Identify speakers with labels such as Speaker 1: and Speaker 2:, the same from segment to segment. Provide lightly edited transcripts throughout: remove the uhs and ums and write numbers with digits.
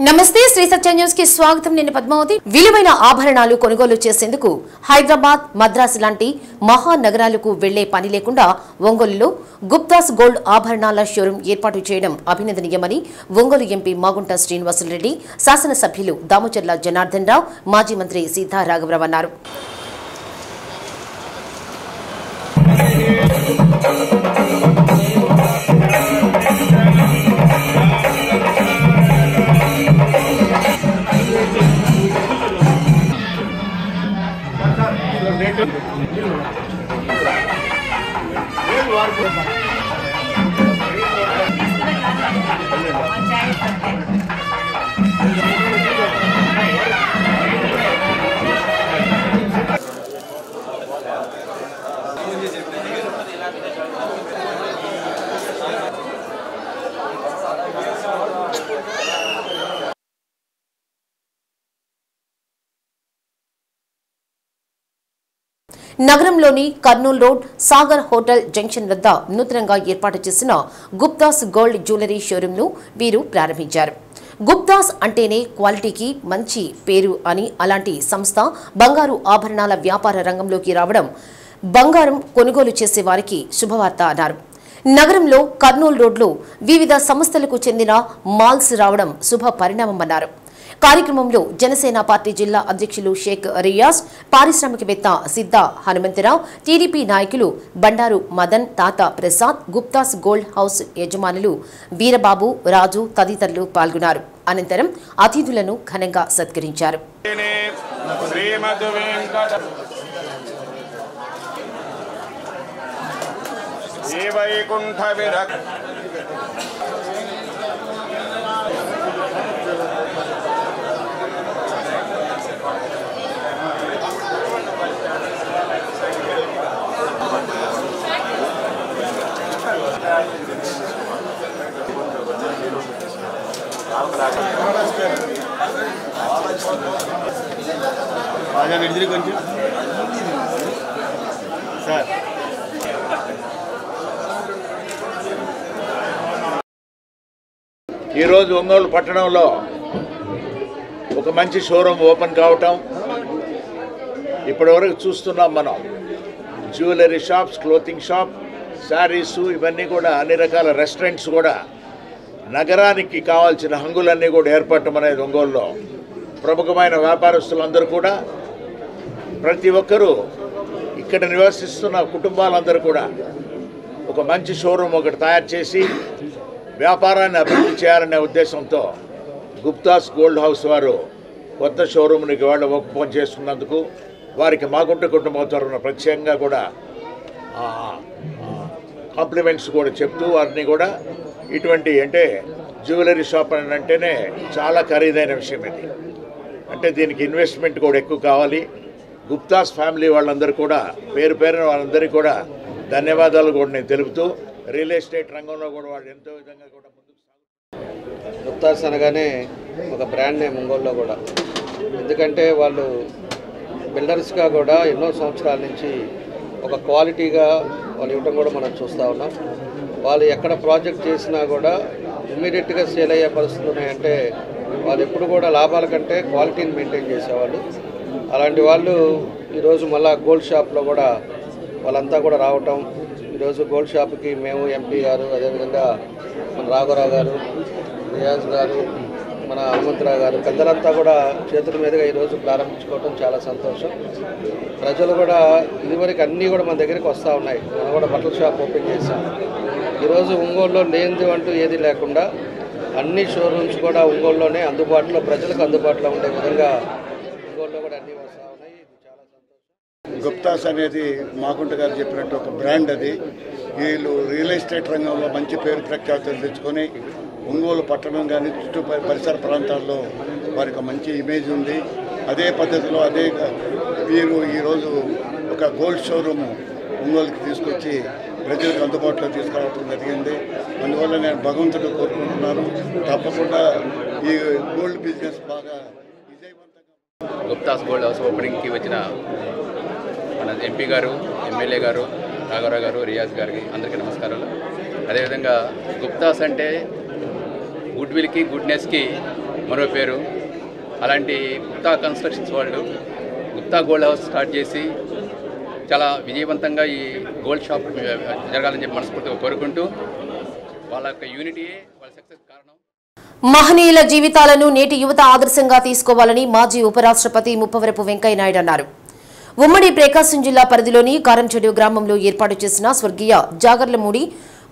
Speaker 1: నమస్తే శ్రీ సత్య న్యూస్ కి స్వాగతం. నేను పద్మావతి. విలువైన ఆభరణాలు కొనుగోలు చేసేందుకు హైదరాబాద్, మద్రాసు లాంటి మహానగరాలకు వెళ్లే పని లేకుండా ఒంగోలులో గుప్తాస్ గోల్డ్ ఆభరణాల షోరూం ఏర్పాటు చేయడం అభినందనీయమని ఒంగోలు ఎంపీ మాగుంట శ్రీనివాసులరెడ్డి, శాసనసభ్యులు దామచర్ల జనార్దన్ రావు, మాజీ మంత్రి సీతా రాఘవరావు అన్నారు. నగరంలోని Kurnool road Sagar hotel junction వద్ద నూతనంగా ఏర్పాటు చేసిన గుప్తాస్ గోల్డ్ జ్యువెలరీ షోరూంను వీరు ప్రారంభించారు. గుప్తాస్ అంటేనే క్వాలిటీకి మంచి పేరు అని, అలాంటి సంస్థ బంగారు ఆభరణాల వ్యాపార రంగంలోకి రావడం బంగారం కొనుగోలు చేసే వారికి శుభవార్త అన్నారు. నగరంలో కర్నూలు రోడ్లో వివిధ సంస్థలకు చెందిన మాల్స్ రావడం శుభ పరిణామమన్నారు. కార్యక్రమంలో జనసేన పార్టీ జిల్లా అధ్యక్షులు షేక్ రియాజ్, పారిశ్రామికవేత్త సిద్ధ హనుమంతరావు, టీడీపీ నాయకులు బండారు మదన్, తాత ప్రసాద్, గుప్తాస్ గోల్డ్ హౌస్ యజమానులు వీరబాబు, రాజు తదితరులు పాల్గొన్నారు. అనంతరం అతిథులను ఘనంగా సత్కరించారు.
Speaker 2: ఈరోజు ఒంగోలు పట్టణంలో ఒక మంచి షోరూమ్ ఓపెన్ కావటం, ఇప్పటివరకు చూస్తున్నాం మనం. Jewellery shops, clothing shop, saris, ఇవన్నీ కూడా అన్ని రకాల రెస్టారెంట్స్ కూడా నగరానికి కావాల్సిన హంగులన్నీ కూడా ఏర్పడటం అనేది ఒంగోలులో ప్రముఖమైన వ్యాపారస్తులందరూ కూడా, ప్రతి ఒక్కరూ ఇక్కడ నివసిస్తున్న కుటుంబాలందరూ కూడా ఒక మంచి షోరూమ్ ఒకటి తయారు చేసి వ్యాపారాన్ని అభివృద్ధి చేయాలనే ఉద్దేశంతో గుప్తాస్ గోల్డ్ హౌస్ వారు కొత్త షోరూమ్ని వాళ్ళు ఓపెన్ చేసుకున్నందుకు వారికి మాగుంట కుటుంబం తరఫున ప్రత్యేకంగా కూడా కాంప్లిమెంట్స్ కూడా చెప్తూ, వారిని కూడా ఇటువంటి అంటే జ్యువెలరీ షాప్ అని అంటేనే చాలా ఖరీదైన విషయం ఇది. అంటే దీనికి ఇన్వెస్ట్మెంట్ కూడా ఎక్కువ కావాలి. గుప్తాస్ ఫ్యామిలీ వాళ్ళందరూ కూడా పేరు పేరున వాళ్ళందరికీ కూడా ధన్యవాదాలు కూడా నేను తెలుపుతూ, రియల్ ఎస్టేట్ రంగంలో కూడా వాళ్ళు ఎంతో విధంగా కూడా ముందుకు సాగుతారు.
Speaker 3: గుప్తాస్ అనగానే ఒక బ్రాండ్ నేమ్ ఒంగోలులో కూడా, ఎందుకంటే వాళ్ళు బిల్డర్స్గా కూడా ఎన్నో సంవత్సరాల నుంచి ఒక క్వాలిటీగా వాళ్ళు ఇవ్వడం కూడా మనం చూస్తూ ఉన్నాం. వాళ్ళు ఎక్కడ ప్రాజెక్ట్ చేసినా కూడా ఇమ్మీడియట్గా సేల్ అయ్యే పరిస్థితులు ఉన్నాయంటే వాళ్ళు ఎప్పుడు కూడా లాభాల కంటే క్వాలిటీని మెయింటైన్ చేసేవాళ్ళు. అలాంటి వాళ్ళు ఈరోజు మళ్ళీ గోల్డ్ షాప్లో కూడా వాళ్ళంతా కూడా రావటం, ఈరోజు గోల్డ్ షాప్కి మేము ఎంపీ గారు, అదేవిధంగా మన రాఘవరావు గారు, రియాజ్ గారు, మన హనుమంతరావు గారు, పెద్దలంతా కూడా చేతుల మీదుగా ఈరోజు ప్రారంభించుకోవడం చాలా సంతోషం. ప్రజలు కూడా ఇదివరకు అన్నీ కూడా మన దగ్గరికి వస్తూ ఉన్నాయి. మనం కూడా బట్టల షాప్ ఓపెన్ చేసాం. ఈరోజు ఒంగోలులో లేనిది అంటూ ఏది లేకుండా అన్ని షోరూమ్స్ కూడా ఒంగోలులోనే అందుబాటులో, ప్రజలకు అందుబాటులో ఉండే విధంగా ఒంగోలులో కూడా అన్నీ వస్తూ ఉన్నాయి. ఇది చాలా సంతోషం.
Speaker 4: గుప్తాస్ అనేది మాగుంట గారు చెప్పినట్టు ఒక బ్రాండ్. అది వీళ్ళు రియల్ ఎస్టేట్ రంగంలో మంచి పేరు ప్రఖ్యాతులు తెచ్చుకొని ఒంగోలు పట్టణం కానీ చుట్టూ పరిసర ప్రాంతాల్లో వారికి మంచి ఇమేజ్ ఉంది. అదే పద్ధతిలో వీరు ఈరోజు ఒక గోల్డ్ షోరూమ్ ఒంగోలుకి తీసుకొచ్చి ప్రజలకు అందుబాటులో తీసుకురావడం జరిగింది. అందువల్ల నేను భగవంతుడు కోరుకుంటున్నాను, తప్పకుండా ఈ గోల్డ్ బిజినెస్ బాగా విజయవంతంగా.
Speaker 5: గుప్తాస్ గోల్డ్ హౌస్ ఓపెనింగ్కి వచ్చిన మన ఎంపీ గారు, ఎమ్మెల్యే గారు, రాఘవరావు గారు, రియాజ్ గారికి అందరికీ నమస్కారాలు. అదేవిధంగా గుప్తాస్ అంటే గుడ్ విల్కి, గుడ్నెస్కి మరో పేరు. అలాంటి గుప్తా కన్స్ట్రక్షన్స్ వాళ్ళు గుప్తా గోల్డ్ హౌస్ స్టార్ట్ చేసి చాలా విజయవంతంగా ఈ గోల్డ్ షాప్ జరగాలని చెప్పి మనస్ఫూర్తిగా కోరుకుంటూ వాళ్ళ యొక్క యూనిటీయే వాళ్ళ సక్సెస్ కారణం.
Speaker 1: మహనీయుల జీవితాలను నేటి యువత ఆదర్శంగా తీసుకోవాలని మాజీ ఉపరాష్ట్రపతి ముప్పవరపు వెంకయ్య నాయుడు అన్నారు. ఉమ్మడి ప్రకాశం జిల్లా పరిధిలోని కారంచెడు గ్రామంలో ఏర్పాటు చేసిన స్వర్గీయ జాగర్లమూడి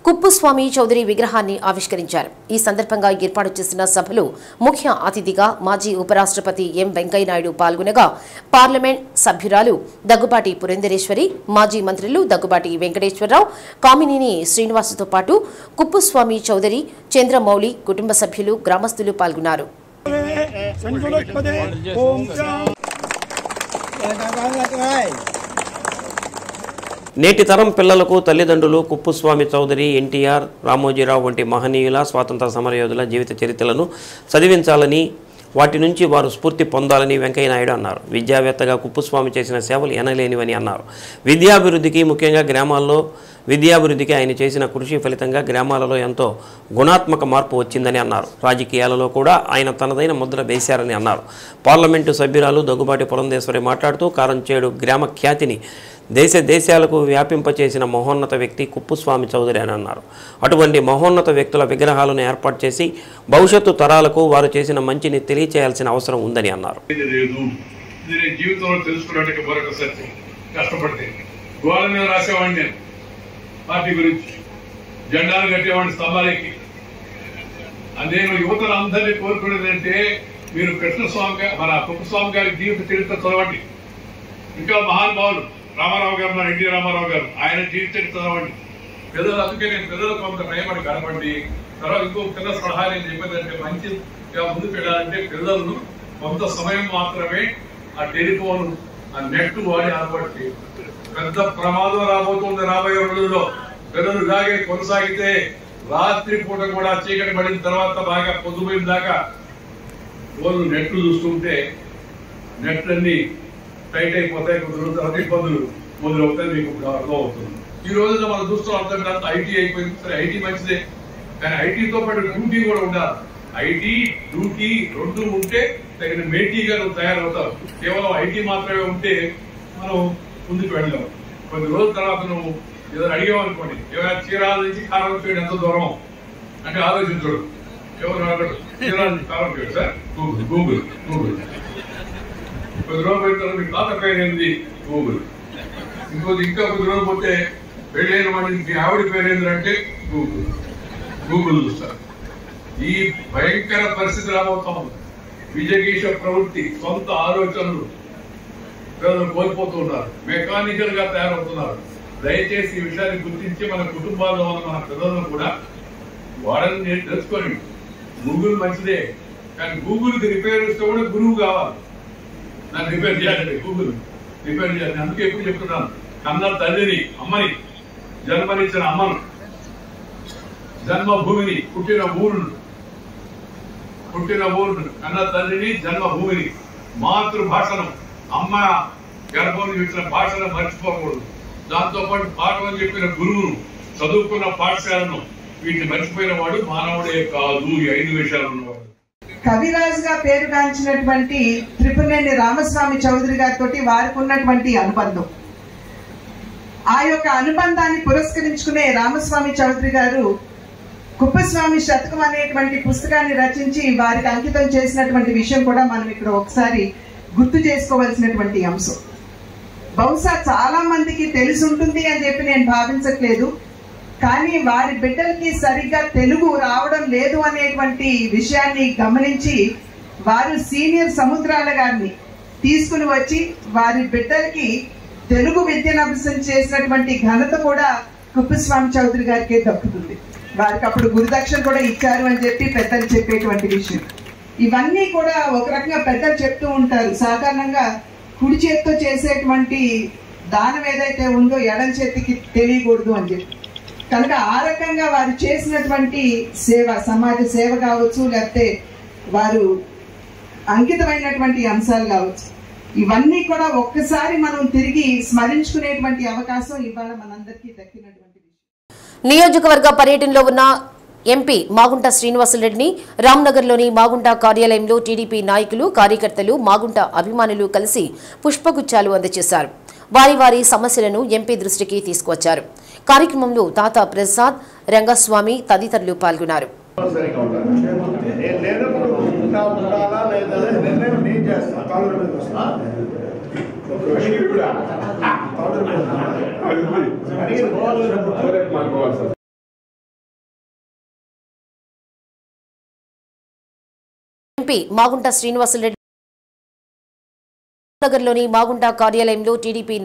Speaker 1: కుప్పుస్వామి చౌదరి విగ్రహాన్ని ఆవిష్కరించారు. ఈ సందర్భంగా ఏర్పాటు చేసిన సభలో ముఖ్య అతిథిగా మాజీ ఉపరాష్ట్రపతి ఎం వెంకయ్యనాయుడు పాల్గొనగా పార్లమెంట్ సభ్యురాలు దగ్గుబాటి పురంధరేశ్వరి, మాజీ మంత్రులు దగ్గుబాటి వెంకటేశ్వరరావు, కామినేని శ్రీనివాసుతో పాటు కుప్పుస్వామి చౌదరి, చంద్రమౌళి కుటుంబ సభ్యులు, గ్రామస్తులు పాల్గొన్నారు.
Speaker 6: నేటి తరం పిల్లలకు తల్లిదండ్రులు కుప్పుస్వామి చౌదరి, ఎన్టీఆర్, రామోజీరావు వంటి మహనీయుల స్వాతంత్ర సమరయోధుల జీవిత చరిత్రలను చదివించాలని, వాటి నుంచి వారు స్ఫూర్తి పొందాలని వెంకయ్యనాయుడు అన్నారు. విద్యావేత్తగా కుప్పుస్వామి చేసిన సేవలు ఎనలేనివని అన్నారు. విద్యాభివృద్ధికి, ముఖ్యంగా గ్రామాల్లో విద్యాభివృద్ధికి ఆయన చేసిన కృషి ఫలితంగా గ్రామాలలో ఎంతో గుణాత్మక మార్పు వచ్చిందని అన్నారు. రాజకీయాలలో కూడా ఆయన తనదైన ముద్ర వేశారని అన్నారు. పార్లమెంటు సభ్యురాలు దగ్గుబాటి పురంధేశ్వరి మాట్లాడుతూ కారంచేడు గ్రామ ఖ్యాతిని దేశాలకు వ్యాపింపచేసిన మహోన్నత వ్యక్తి కుప్పుస్వామి చౌదరి అని అన్నారు. అటువంటి మహోన్నత వ్యక్తుల విగ్రహాలను ఏర్పాటు చేసి భవిష్యత్తు తరాలకు వారు చేసిన మంచిని తెలియచేయాల్సిన అవసరం ఉందని అన్నారు.
Speaker 7: పార్టీ గురించి జెండాలు కట్టేవాడిని స్తంభాలకి. నేను యువతలందరినీ కోరుకునేదంటే మీరు కృష్ణస్వామి గారు, మన కుప్పస్వామి గారి జీవిత చరిత్ర చదవండి. ఇంకా మహానుభావులు రామారావు గారు, మన ఎన్టీ రామారావు గారు, ఆయన జీవిత చరిత్ర చదవండి. పిల్లలు, అందుకే నేను పిల్లలకు కొంత భయపడి కనపడి తర్వాత ఇంకో పిల్లల సలహా నేను చెప్పేదంటే మంచిగా ముందుకు వెళ్ళాలంటే పిల్లలను కొంత సమయం మాత్రమే ఆ టెలిఫోన్, ఆ నెట్ వాడి అలవాటు. పెద్ద ప్రమాదం రాబోతుంది రాబోయే రోజుల్లో. పిల్లలు ఇలాగే కొనసాగితే రాత్రి పూట కూడా చీకటి పడిన తర్వాత బాగా పొద్దుపోయిన దాకా వాళ్ళు నెట్లు చూస్తుంటే నెట్లన్నీ టైట్ అయిపోతాయి. కొంత తర్వాత ఇబ్బందులు మొదలవుతాయి. మీకు అర్థం అవుతుంది. ఈ రోజున మనం చూస్తూ అర్థం ఐటీ అయిపోయింది. సరే, ఐటీ మంచిదే, కానీ ఐటీతో పాటు డ్యూటీ కూడా ఉండాలి. ఐటీ, డ్యూటీ రెండు ఉంటే తగిన మేటీగా నువ్వు తయారవుతావు. కేవలం ఐటీ మాత్రమే ఉంటే మనం ముందుకు వెళ్ళాం. కొద్ది రోజుల తర్వాత నువ్వు ఏదైనా అడిగామనుకోండి, ఏమైనా చీరాల నుంచి కారం చేయడం ఎంత దూరం అంటే ఆలోచించడు. ఎవరు అడగడు, చీరాల నుంచి కారం చేయడు సార్, గూగుల్. కొద్ది రోజులు పోయిన తర్వాత మీ తాత పేరు ఏంది, గూగుల్. ఇంకా కొద్ది రోజులు పోతే పెళ్ళైన వాడి మీ ఆవిడ పేరు ఏంటంటే గూగుల్ చూస్తారు. ఈ భయంకర పరిస్థితి రాబోతా ఉంది. విజయగీష ప్రవృత్తి, సొంత ఆలోచనలు పిల్లలు కోల్పోతూ ఉన్నారు, మెకానికల్ గా తయారవుతున్నారు. దయచేసి ఈ విషయాన్ని గుర్తించి మన కుటుంబాల్లో ఉన్న మన పిల్లలను కూడా వాళ్ళని తెలుసుకోండి. గూగుల్ మంచిదే, కానీ గూగుల్ కి రిపేర్ ఇస్తే కూడా గురువు కావాలి. దాన్ని రిపేర్ చేయాలండి, గూగుల్ రిపేర్ చేయాలి. అందుకే ఎప్పుడు చెప్తున్నాను, కన్న తల్లిని, అమ్మని, జన్మనిచ్చిన అమ్మను, జన్మభూమిని, పుట్టిన ఊరును, కన్న తల్లిని, జన్మభూమిని, మాతృభాషను, అమ్మ గర్భం ఇచ్చిన భాషను మర్చిపోకూడదు. దాంతో పాటు పాఠం చెప్పిన గురువును, చదువుకున్న పాఠశాలను, వీటిని మర్చిపోయిన వాడు మానవుడే కాదు. ఈ 5 విషయాలు ఉన్నవాడు.
Speaker 8: కవిరాజుగా పేరుగాంచినటువంటి త్రిపురనేని రామస్వామి చౌదరి గారితో వారికి ఉన్నటువంటి అనుబంధం, ఆ యొక్క అనుబంధాన్ని పురస్కరించుకునే రామస్వామి చౌదరి గారు కుప్పస్వామి శతకం అనేటువంటి పుస్తకాన్ని రచించి వారికి అంకితం చేసినటువంటి విషయం కూడా మనం ఇక్కడ ఒకసారి గుర్తు చేసుకోవాల్సినటువంటి అంశం. బహుశా చాలా మందికి తెలిసి ఉంటుంది అని చెప్పి నేను భావించట్లేదు, కానీ వారి బిడ్డలకి సరిగ్గా తెలుగు రావడం లేదు అనేటువంటి విషయాన్ని గమనించి వారు సీనియర్ సముద్రాల గారిని తీసుకుని వచ్చి వారి బిడ్డలకి తెలుగు విద్యను అభ్యసన చేసినటువంటి ఘనత కూడా కుప్పస్వామి చౌదరి గారికి దక్కుతుంది. వారికి అప్పుడు గురుదక్షిణ కూడా ఇచ్చారు అని చెప్పి పెద్దలు చెప్పేటువంటి విషయం. ఇవన్నీ కూడా ఒక రకంగా పెద్దలు చెప్తూ ఉంటారు. సాధారణంగా కుడి చేతితో చేసేటువంటి దానం ఏదైతే ఉందో ఎడం చేతికి తెలియకూడదు అని చెప్పి, కనుక ఆ రకంగా వారు చేసినటువంటి సేవ, సమాజ సేవ కావచ్చు, లేకపోతే వారు అంకితమైనటువంటి అంశాలు కావచ్చు, ఇవన్నీ కూడా ఒక్కసారి మనం తిరిగి స్మరించుకునేటువంటి అవకాశం ఇవాళ మనందరికీ దక్కినటువంటి విషయం.
Speaker 1: నియోజకవర్గ పర్యటనలో ఉన్న ఎంపీ మాగుంట శ్రీనివాసులరెడ్డిని రామ్నగర్లోని మాగుంట కార్యాలయంలో టీడీపీ నాయకులు, కార్యకర్తలు, మాగుంట అభిమానులు కలిసి పుష్పగుచ్చాలు అందజేశారు. వారి వారి సమస్యలను ఎంపీ దృష్టికి తీసుకువచ్చారు. కార్యక్రమంలో తాత ప్రసాద్, రంగస్వామి తదితరులు పాల్గొన్నారు. ఎంపీ మాగుంట శ్రీనివాసులరెడ్డి నగర్లోని మాగుంట కార్యాలయంలో టీడీపీ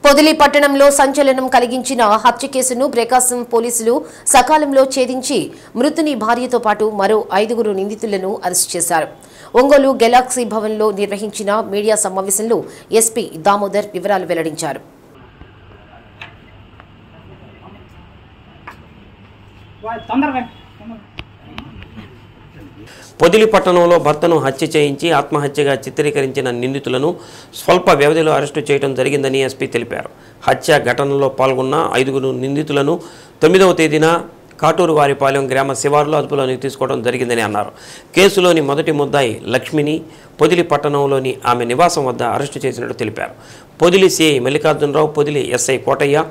Speaker 1: పొదిలి పట్టణంలో సంచలనం కలిగించిన హత్య కేసును ప్రకాశం పోలీసులు సకాలంలో ఛేదించి మృతుని భార్యతో పాటు మరో 5 నిందితులను అరెస్టు చేశారు. ఒంగోలు గెలాక్సీ భవన్లో నిర్వహించిన మీడియా సమావేశంలో ఎస్పీ దామోదర్ వివరాలు వెల్లడించారు.
Speaker 6: పొదిలి పట్టణంలో భర్తను హత్య చేయించి ఆత్మహత్యగా చిత్రీకరించిన నిందితులను స్వల్ప వ్యవధిలో అరెస్టు చేయడం జరిగిందని ఎస్పీ తెలిపారు. హత్య ఘటనలో పాల్గొన్న 5 నిందితులను 9వ తేదీన కాటూరు వారిపాలెం గ్రామ శివారులో అదుపులోకి తీసుకోవడం జరిగిందని అన్నారు. కేసులోని మొదటి ముద్దాయి లక్ష్మిని పొదిలి పట్టణంలోని ఆమె నివాసం వద్ద అరెస్టు చేసినట్టు తెలిపారు. పొదిలి సిఐ మల్లికార్జునరావు, పొదిలి ఎస్ఐ కోటయ్య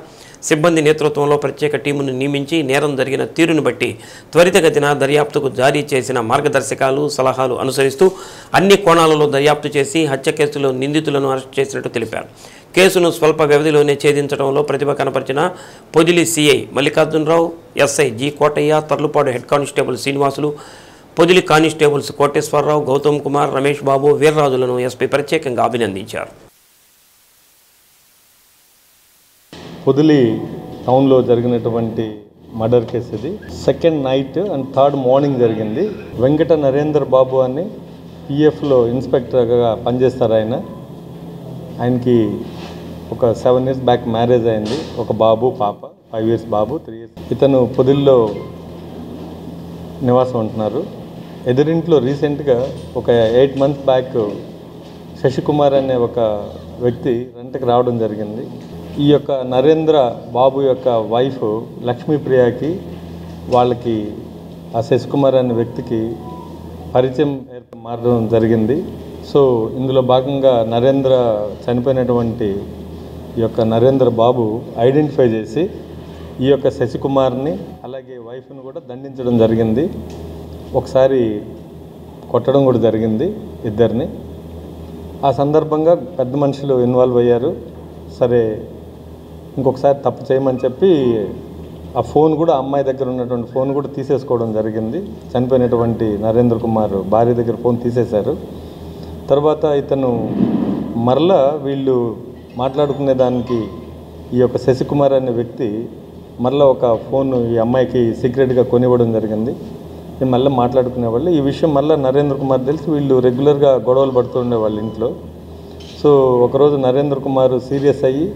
Speaker 6: సిబ్బంది నేతృత్వంలో ప్రత్యేక టీమును నియమించి నేరం జరిగిన తీరును బట్టి త్వరితగతిన దర్యాప్తుకు జారీ చేసిన మార్గదర్శకాలు, సలహాలు అనుసరిస్తూ అన్ని కోణాలలో దర్యాప్తు చేసి హత్య కేసులో నిందితులను అరెస్టు చేసినట్టు తెలిపారు. కేసును స్వల్ప వ్యవధిలోనే ఛేదించడంలో ప్రతిభ కనపరిచిన Podili CI Mallikarjunarao, SI G Kotaiah, Tarlupadu head constable Srinivasulu, Podili constables Koteswararao, Gautam Kumar, Ramesh Babu, వీర్రాజులను ఎస్పీ ప్రత్యేకంగా అభినందించారు.
Speaker 9: పొదిలి టౌన్లో జరిగినటువంటి మర్డర్ కేసు ఇది. Second night and third morning జరిగింది. వెంకట నరేందర్ బాబు అని పిఎఫ్లో ఇన్స్పెక్టర్గా పనిచేస్తారు. ఆయనకి ఒక 7 years బ్యాక్ మ్యారేజ్ అయింది. ఒక బాబు, పాప, 5 years బాబు, 3 years. ఇతను పొదిలిలో నివాసం ఉంటున్నారు. ఎదురింట్లో రీసెంట్గా ఒక 8 months బ్యాక్ శశికుమార్ అనే ఒక వ్యక్తి రెంట్కి రావడం జరిగింది. ఈ యొక్క నరేంద్ర బాబు యొక్క వైఫ్ లక్ష్మీప్రియకి వాళ్ళకి ఆ శశికుమార్ అనే వ్యక్తికి పరిచయం మారడం జరిగింది. సో ఇందులో భాగంగా నరేంద్ర చనిపోయినటువంటి ఈ యొక్క నరేంద్ర బాబు ఐడెంటిఫై చేసి ఈ యొక్క శశికుమార్ని అలాగే వైఫ్ని కూడా దండించడం జరిగింది. ఒకసారి కొట్టడం కూడా జరిగింది ఇద్దరిని. ఆ సందర్భంగా పెద్ద మనుషులు ఇన్వాల్వ్ అయ్యారు. సరే ఇంకొకసారి తప్పు చేయమని చెప్పి ఆ ఫోన్ కూడా అమ్మాయి దగ్గర ఉన్నటువంటి ఫోన్ కూడా తీసేసుకోవడం జరిగింది. చనిపోయినటువంటి నరేంద్ర కుమార్ భార్య దగ్గర ఫోన్ తీసేశారు. తర్వాత ఇతను మరలా వీళ్ళు మాట్లాడుకునే దానికి ఈ యొక్క శశికుమార్ అనే వ్యక్తి మరలా ఒక ఫోన్ ఈ అమ్మాయికి సీక్రెట్గా కొనివ్వడం జరిగింది. మళ్ళీ మాట్లాడుకునేవాళ్ళు. ఈ విషయం మళ్ళీ నరేంద్ర కుమార్ తెలిసి వీళ్ళు రెగ్యులర్గా గొడవలు పడుతుండే వాళ్ళ ఇంట్లో. సో ఒకరోజు నరేంద్ర కుమార్ సీరియస్ అయ్యి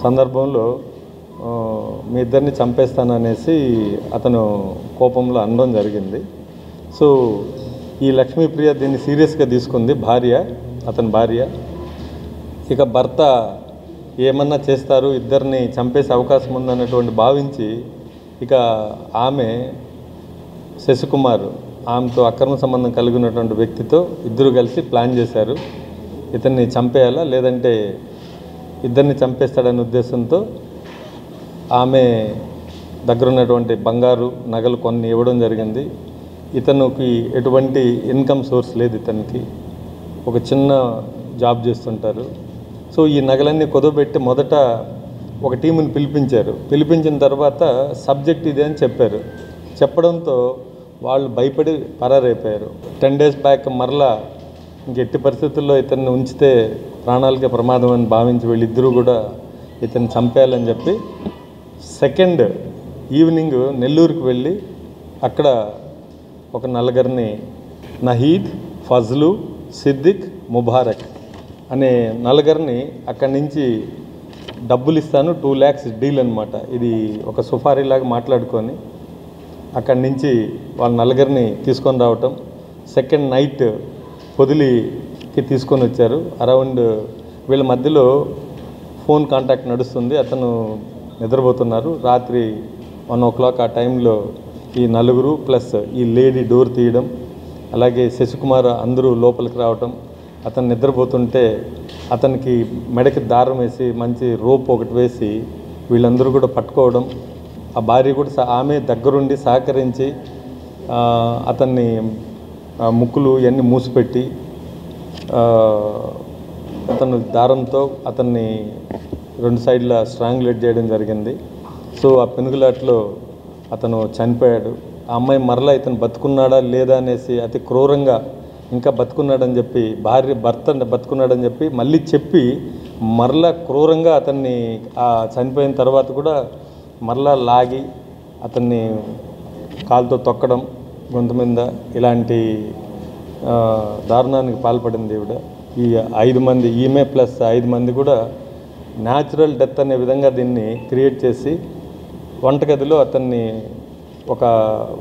Speaker 9: సందర్భంలో మీ ఇద్దరిని చంపేస్తాననేసి అతను కోపంలో అనడం జరిగింది. సో ఈ లక్ష్మీప్రియ దీన్ని సీరియస్గా తీసుకుంది, భార్య, అతని భార్య. ఇక భర్త ఏమన్నా చేస్తారు, ఇద్దరిని చంపేసే అవకాశం ఉందన్నటువంటి భావించి ఇక ఆమె శశికుమార్ ఆమెతో అక్రమ సంబంధం కలిగి ఉన్నటువంటి వ్యక్తితో ఇద్దరు కలిసి ప్లాన్ చేశారు. ఇతన్ని చంపేయాలా లేదంటే ఇద్దరిని చంపేస్తాడనే ఉద్దేశంతో ఆమె దగ్గర ఉన్నటువంటి బంగారు నగలు కొన్ని ఇవ్వడం జరిగింది. ఇతనికి ఎటువంటి ఇన్కమ్ సోర్స్ లేదు, ఇతనికి ఒక చిన్న జాబ్ చేస్తుంటారు. సో ఈ నగలన్నీ కుదవబెట్టి మొదట ఒక టీముని పిలిపించిన తర్వాత సబ్జెక్ట్ ఇదే అని చెప్పడంతో వాళ్ళు భయపడి పరారైపోయారు. 10 days బ్యాక్ మరలా ఇంకెట్టి పరిస్థితుల్లో ఇతన్ని ఉంచితే ప్రాణాలకే ప్రమాదం అని భావించి వీళ్ళిద్దరూ కూడా ఇతన్ని చంపేయాలని చెప్పి సెకండ్ ఈవినింగ్ నెల్లూరుకి వెళ్ళి అక్కడ ఒక నలుగురిని నహీద్, ఫజ్లు, సిద్దిక్, ముబారక్ అనే నలుగురిని అక్కడి నుంచి డబ్బులు ఇస్తాను 2 lakhs డీల్ అనమాట. ఇది ఒక సుఫారీలాగా మాట్లాడుకొని అక్కడి నుంచి వాళ్ళ నలుగురిని తీసుకొని రావటం. సెకండ్ నైట్ పొదిలికి తీసుకొని వచ్చారు. అరౌండ్ వీళ్ళ మధ్యలో ఫోన్ కాంటాక్ట్ నడుస్తుంది, అతను నిద్రపోతున్నారు. రాత్రి 1 o'clock ఆ టైంలో ఈ నలుగురు ప్లస్ ఈ లేడీ డోర్ తీయడం, అలాగే శశికుమార్ అందరూ లోపలికి రావటం, అతను నిద్రపోతుంటే అతనికి మెడకి దారం వేసి మంచి రోప్ ఒకటి వేసి వీళ్ళందరూ కూడా పట్టుకోవడం. ఆ భార్య కూడా ఆమె దగ్గరుండి సహకరించి అతన్ని ముక్కులు ఇవన్నీ మూసిపెట్టి అతను దారంతో అతన్ని 2 సైడ్ల స్ట్రాంగులేట్ చేయడం జరిగింది. సో ఆ పెనుగులాట్లో అతను చనిపోయాడు. ఆ అమ్మాయి మరలా ఇతను బతుకున్నాడా లేదా అనేసి అతి క్రూరంగా ఇంకా బతుకున్నాడని చెప్పి భర్త బతుకున్నాడని చెప్పి మళ్ళీ చెప్పి మరలా క్రూరంగా అతన్ని చనిపోయిన తర్వాత కూడా మరలా లాగి అతన్ని కాలుతో తొక్కడం, గొంతు మీద ఇలాంటి దారుణానికి పాల్పడింది ఈవిడ. ఈ 5 మంది, ఈమె ప్లస్ 5 మంది కూడా న్యాచురల్ డెత్ అనే విధంగా దీన్ని క్రియేట్ చేసి వంటగదిలో అతన్ని ఒక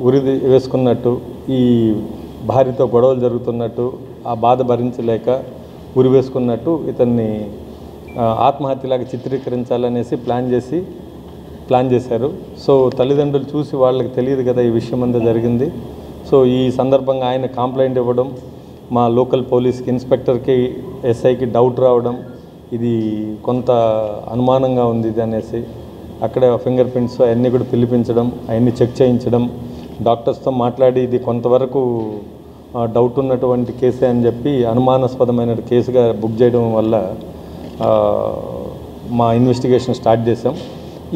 Speaker 9: ఉరి వేసుకున్నట్టు, ఈ భార్యతో గొడవలు జరుగుతున్నట్టు, ఆ బాధ భరించలేక ఉరి వేసుకున్నట్టు ఇతన్ని ఆత్మహత్యలాగా చిత్రీకరించాలనేసి ప్లాన్ చేశారు. సో తల్లిదండ్రులు చూసి వాళ్ళకి తెలియదు కదా ఈ విషయం అంతా జరిగింది. సో ఈ సందర్భంగా ఆయన కంప్లైంట్ ఇవ్వడం, మా లోకల్ పోలీస్కి, ఇన్స్పెక్టర్కి, ఎస్ఐకి డౌట్ రావడం, ఇది కొంత అనుమానంగా ఉంది ఇది అనేసి అక్కడ ఫింగర్ ప్రింట్స్ అవన్నీ కూడా పిలిపించడం, అవన్నీ చెక్ చేయించడం, డాక్టర్స్తో మాట్లాడి ఇది కొంతవరకు డౌట్ ఉన్నటువంటి కేసే అని చెప్పి అనుమానాస్పదమైన కేసుగా బుక్ చేయడం వల్ల మా ఇన్వెస్టిగేషన్ స్టార్ట్ చేసాం.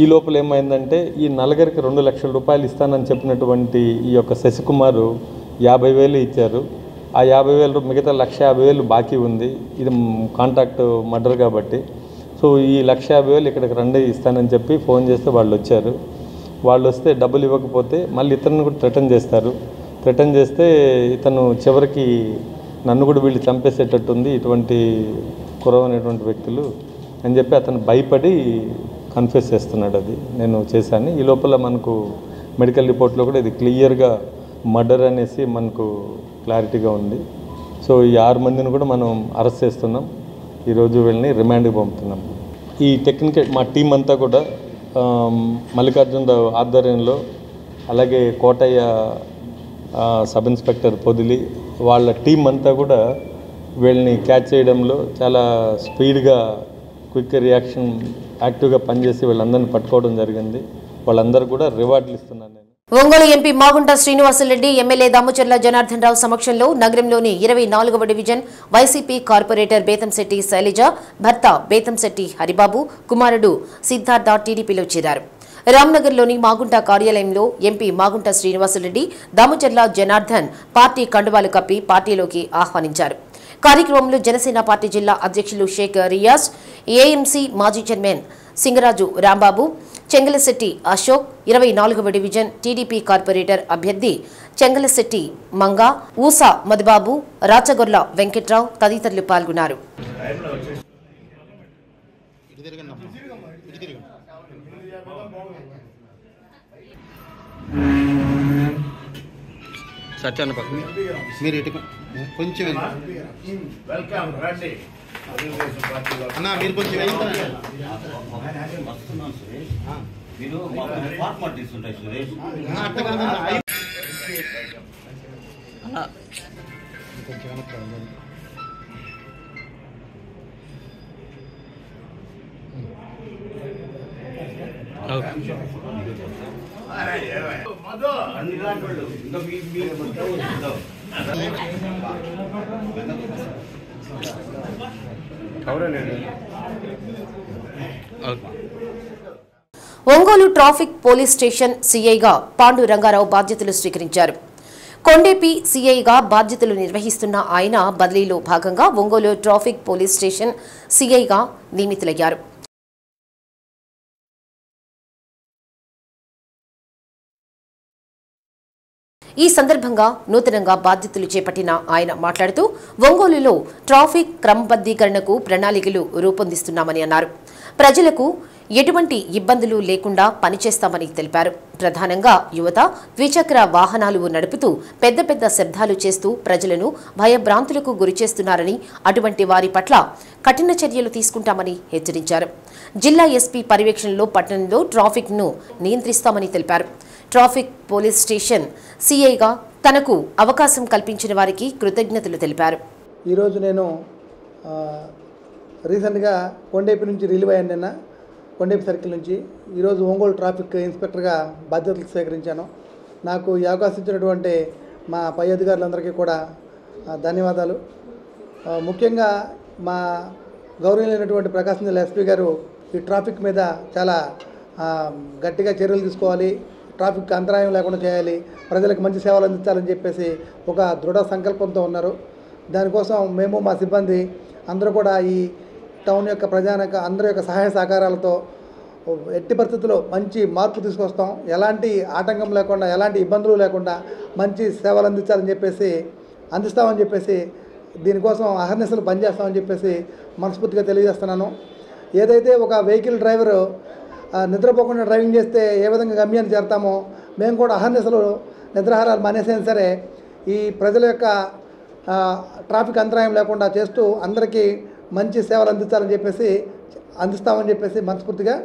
Speaker 9: ఈ లోపల ఏమైందంటే ఈ నలుగురికి 2 లక్షల రూపాయలు ఇస్తానని చెప్పినటువంటి ఈ యొక్క శశికుమారు 50,000 ఇచ్చారు. ఆ 50,000 మిగతా 1,50,000 బాకీ ఉంది. ఇది కాంట్రాక్ట్ మర్డర్ కాబట్టి. సో ఈ 1,50,000 ఇక్కడికి రండి ఇస్తానని చెప్పి ఫోన్ చేస్తే వాళ్ళు వచ్చారు. వాళ్ళు వస్తే డబ్బులు ఇవ్వకపోతే మళ్ళీ ఇతను కూడా థ్రెటన్ చేస్తే ఇతను చివరికి నన్ను కూడా వీళ్ళు చంపేసేటట్టుంది ఇటువంటి కురవనేటువంటి వ్యక్తులు అని చెప్పి అతను భయపడి కన్ఫెస్ చేస్తున్నాడు, అది నేను చేశాను. ఈ లోపల మనకు మెడికల్ రిపోర్ట్లో కూడా ఇది క్లియర్గా మర్డర్ అనేసి మనకు క్లారిటీగా ఉంది. సో ఈ 6 మందిని కూడా మనం అరెస్ట్ చేస్తున్నాం. ఈరోజు వీళ్ళని రిమాండ్కి పంపుతున్నాం. ఈ టెక్నికల్ మా టీం అంతా కూడా మల్లికార్జునరావు ఆధ్వర్యంలో, అలాగే కోటయ్య సబ్ ఇన్స్పెక్టర్ పొదిలి వాళ్ళ టీం అంతా కూడా వీళ్ళని క్యాచ్ చేయడంలో చాలా స్పీడ్గా క్విక్ రియాక్షన్ యాక్టివ్గా పనిచేసి వీళ్ళందరినీ పట్టుకోవడం జరిగింది. వాళ్ళందరూ కూడా రివార్డులు ఇస్తున్నాను నేను.
Speaker 1: ఒంగోలు ఎంపీ మాగుంట శ్రీనివాసులరెడ్డి ఎమ్మెల్యే దామచర్ల జనార్దన్ రావు సమక్షంలో నగరంలోని 24వ division YCP corporator Bethamsetti Sailaja, భర్త బేతంశెట్టి హరిబాబు, కుమారుడు సిద్ధార్థ టీడీపీలో చేరారు. రామ్నగర్లోని మాగుంట కార్యాలయంలో ఎంపీ మాగుంట శ్రీనివాసులరెడ్డి, దామచర్ల జనార్దన్ పార్టీ కండువాలు కప్పి పార్టీలోకి ఆహ్వానించారు. కార్యక్రమంలో జనసేన పార్టీ జిల్లా అధ్యక్షులు షేక్ రియాజ్, ఏఎంసీ మాజీ చైర్మన్ సింగరాజు రాంబాబు, చెంగలశెట్టి అశోక్, 24వ డివిజన్ టీడీపీ కార్పొరేటర్ అభ్యర్థి చెంగలశెట్టి మంగా, ఊసా మధుబాబు, రాచగొర్ల వెంకట్రావు తదితరులు పాల్గొన్నారు.
Speaker 3: సత్యాన్ని పక్కన మీరు ఇటు కొంచెం
Speaker 2: వెల్కమ్ రండి
Speaker 3: అన్న, మీరు కొంచెం
Speaker 10: మీరు ఫార్మాలిటీస్ ఉంటాయి సురేష్.
Speaker 3: కొంచెం
Speaker 1: ఒంగోలు ట్రాఫిక్ పోలీస్ స్టేషన్ సీఐగా పాండు రంగారావు బాధ్యతలు స్వీకరించారు. కొండేపి సీఐగా బాధ్యతలు నిర్వహిస్తున్న ఆయన బదిలీలో భాగంగా ఒంగోలు ట్రాఫిక్ పోలీస్ స్టేషన్ సీఐగా నియమితులయ్యారు. ఈ సందర్భంగా నూతనంగా బాధ్యతలు చేపట్టిన ఆయన మాట్లాడుతూ ఒంగోలులో ట్రాఫిక్ క్రమబద్దీకరణకు ప్రణాళికలు రూపొందిస్తున్నామని అన్నారు. ప్రజలకు ఎటువంటి ఇబ్బందులు లేకుండా పనిచేస్తామని తెలిపారు. ప్రధానంగా యువత ద్విచక్ర వాహనాలు నడుపుతూ పెద్ద పెద్ద శబ్దాలు చేస్తూ ప్రజలను భయభ్రాంతులకు గురిచేస్తున్నారని, అటువంటి వారి పట్ల కఠిన చర్యలు తీసుకుంటామని హెచ్చరించారు. జిల్లా ఎస్పీ పర్యవేక్షణలో పట్టణంలో ట్రాఫిక్ ను నియంత్రిస్తామని తెలిపారు. ట్రాఫిక్ పోలీస్ స్టేషన్ సీఐగా తనకు అవకాశం కల్పించిన వారికి కృతజ్ఞతలు తెలిపారు.
Speaker 11: ఈరోజు నేను రీసెంట్గా కొండేపి నుంచి రిలీవ్ అయ్యాను. నిన్న కొండేపి సర్కిల్ నుంచి ఈరోజు ఒంగోలు ట్రాఫిక్ ఇన్స్పెక్టర్గా బాధ్యతలు స్వీకరించాను. నాకు ఈ అవకాశం ఇచ్చినటువంటి మా పై అధికారులందరికీ కూడా ధన్యవాదాలు. ముఖ్యంగా మా గౌరవనీయులైనటువంటి ప్రకాశం జిల్లా ఎస్పీ గారు ఈ ట్రాఫిక్ మీద చాలా గట్టిగా చర్యలు తీసుకోవాలి, ట్రాఫిక్ అంతరాయం లేకుండా చేయాలి, ప్రజలకు మంచి సేవలు అందించాలని చెప్పేసి ఒక దృఢ సంకల్పంతో ఉన్నారు. దానికోసం మేము మా సిబ్బంది అందరూ కూడా ఈ టౌన్ యొక్క ప్రజానిక అందరి యొక్క సహాయ సహకారాలతో ఎట్టి పరిస్థితుల్లో మంచి మార్పు తీసుకొస్తాం, ఎలాంటి ఆటంకం లేకుండా ఎలాంటి ఇబ్బందులు లేకుండా మంచి సేవలు అందిస్తామని చెప్పేసి దీనికోసం అహర్నిశలు పనిచేస్తామని చెప్పేసి మనస్ఫూర్తిగా తెలియజేస్తున్నాను. ఏదైతే ఒక వెహికల్ డ్రైవరు నిద్రపోకుండా డ్రైవింగ్ చేస్తే ఏ విధంగా గమ్యాన్ని చేరతామో మేము కూడా అహర్నిశలు నిద్రాహారాలు మానేసైనా సరే ఈ ప్రజల యొక్క ట్రాఫిక్ అంతరాయం లేకుండా చేస్తూ అందరికీ మంచి సేవలు అందిస్తామని చెప్పేసి మనస్ఫూర్తిగా